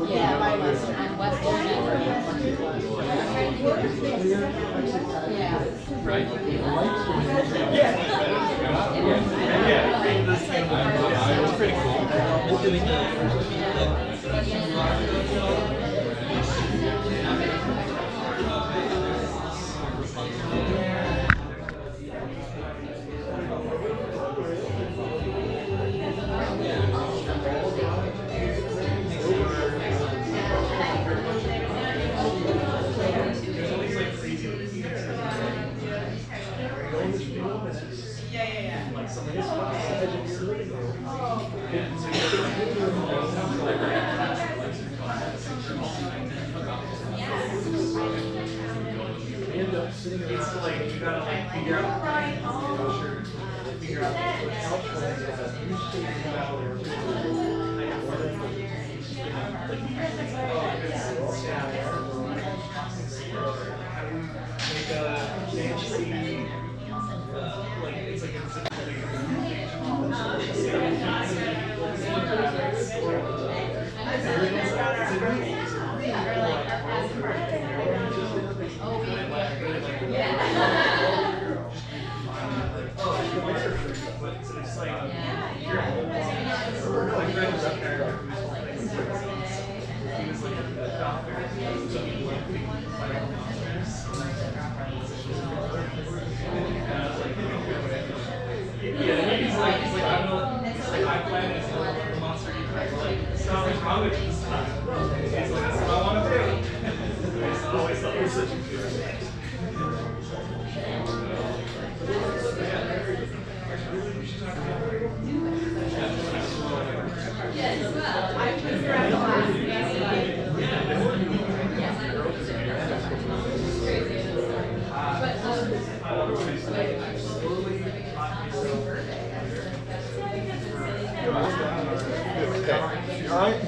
Yeah, by Western. I'm Western yeah. Right? It was pretty cool. It's like you gotta like figure out All right.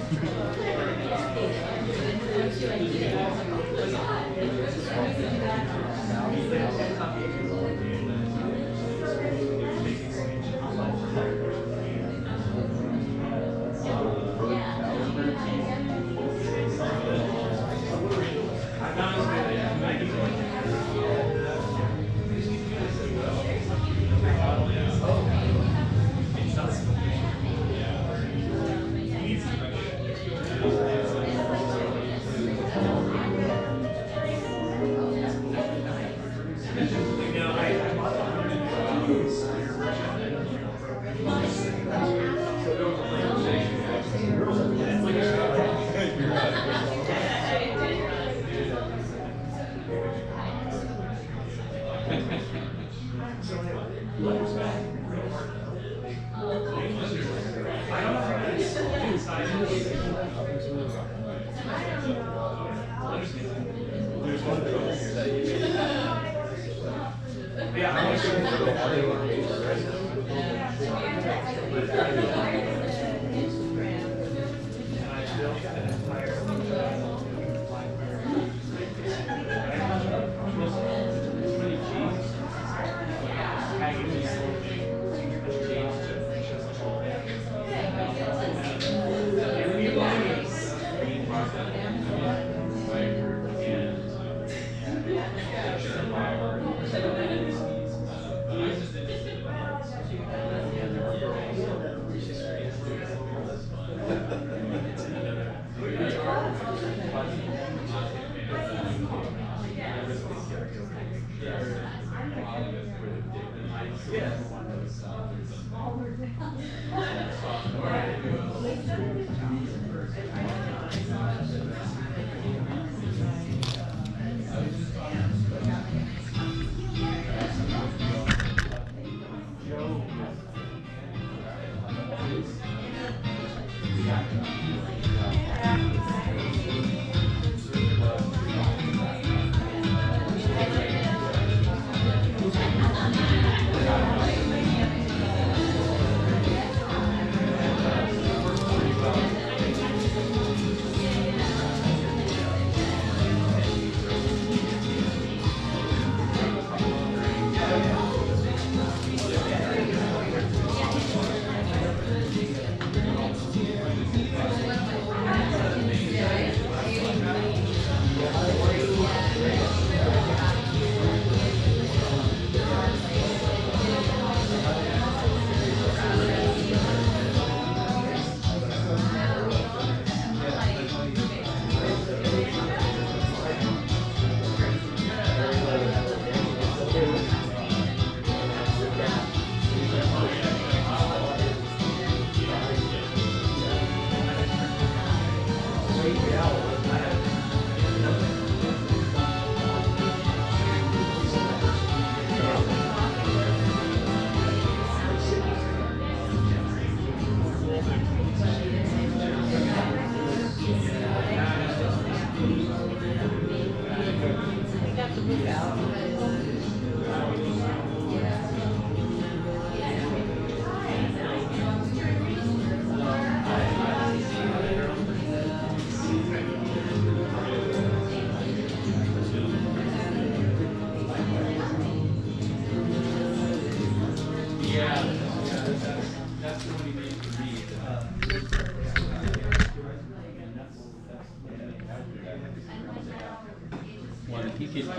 He could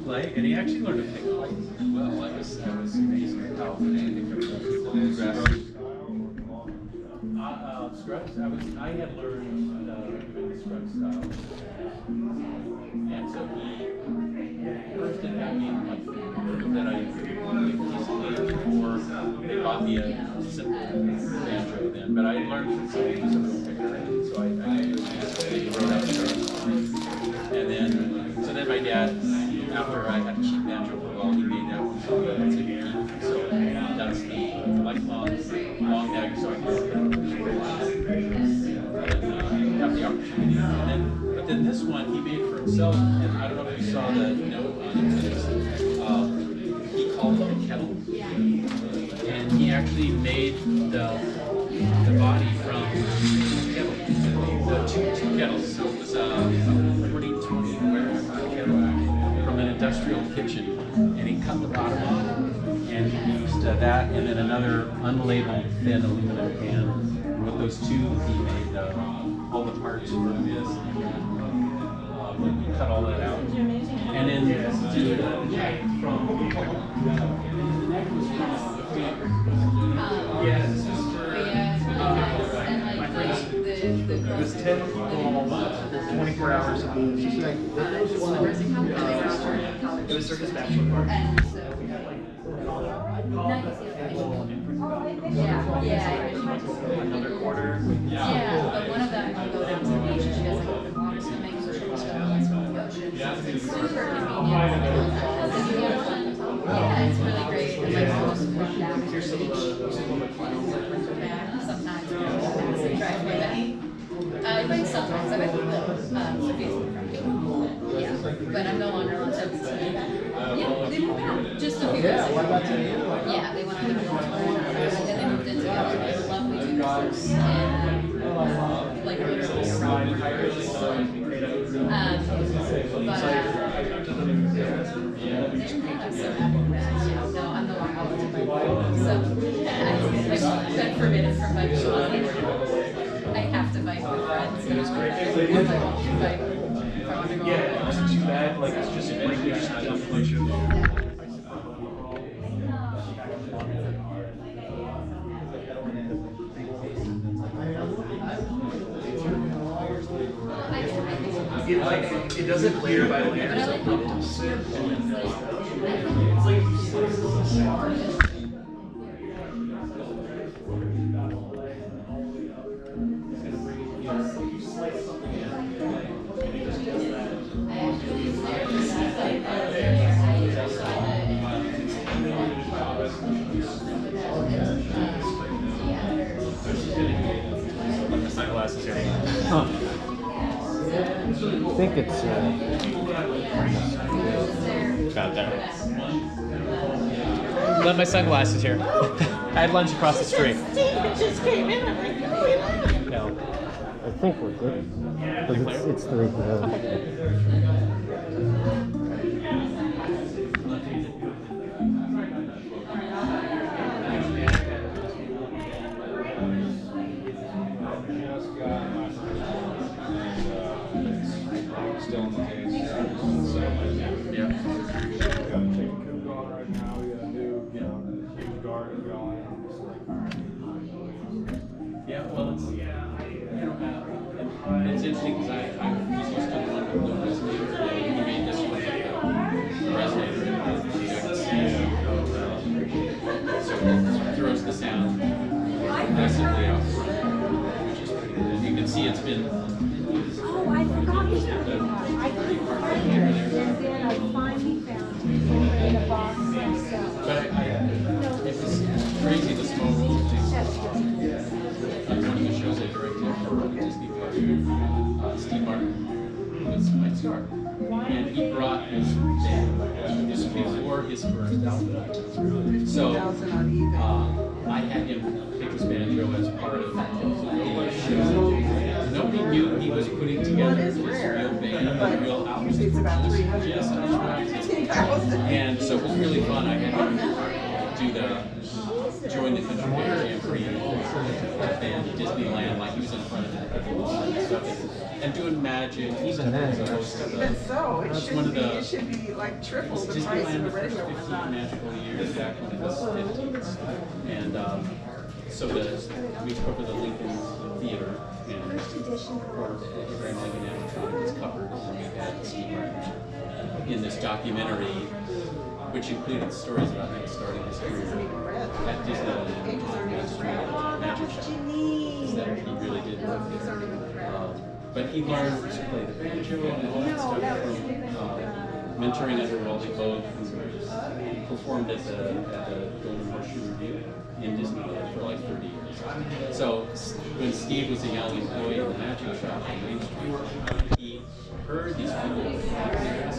play, and he actually learned to pick lights as well. I was amazed at how Scruggs. I had learned doing the Scruggs style, and so he first did have me like that I or bought me a simple banjo then, but I learned some picker, so I wrote out Scruggs, and then. So then my dad, after I had a cheap banjo for a while, he made that one for me. So that's the like long neck, so I can this one he made for himself, and I don't know if you saw the note on it. He called it a kettle, and he actually made the body from kettle, the two kettles. So it was a 42-square kettle from an industrial kitchen, and he cut the bottom off, and he used that, and then another unlabeled thin aluminum pan. And with those two, he made all the parts for this. Cut all that out, and then It was 10 24 hours of it was for his bachelor party. Another quarter. Yeah, but one of them will go down to the beach and she doesn't have the water, so it makes her from the ocean. It's super convenient. Yeah, it's really great. It's like almost run down to the beach. Yeah, sometimes we drive by that. I bike sometimes. I bike with Sophia's friend. Yeah, but I'm no longer on them. Yeah, they moved out just a few years ago. What about today? Yeah, they went on their own tour, and then they moved in together. They were lovely tutors, and like literally around the country. I'm so happy with that. No, I'm no longer able to bike. So I've been forbidden from biking alone. I have to bike with friends. It was great. If I want to bike, if I want to go. Yeah, it wasn't too bad. Like it's just like we just had a pleasure. It doesn't layer by layer. It's like sunglasses here. Huh. I think it's About there. Left my sunglasses here. I had lunch across the street. Steve just came in. I'm like, oh, we left. No. I think we're good. Because it's 3. Still in the case. Yeah. We got a chicken coop going right now. We got a new, huge garden going. Yeah, well, it's interesting because I was used to one with the resonator, and he made this one with a resonator, and I could see so it throws the sound aggressively out front, which is pretty good. You can see it's been. Oh, I forgot to put it on. I couldn't find it, and then I finally found it in a box myself. But it was crazy, the small world of things. One of the shows I directed for Disney Park, Steve Martin was my star. And he brought his band. This was before his first album. So I had him pick his banjo as part of the show. Nobody knew he was putting together this real band, real album. It's about 300. And so it was really fun. I had him do join the country jam band at Disneyland, like he was in front of that and stuff, and doing magic. He's a host of Even so, it one of the. it should be like triple the price Disneyland, of the a first regular 15 one. national years back when it was 50s. And so we took over the Lincoln Theater and recorded the Abraham Lincoln animatronic was covered, and we had Steve Martin in this documentary, which included stories about him starting his career at Disneyland Magic Shop. That he really did love it. But he learned to play the banjo and all that stuff from mentoring under Wally Bode, who performed at the Golden Horseshoe Revue in Disneyland for like 30 years. So when Steve was a young employee in the magic shop on Main Street, he heard these people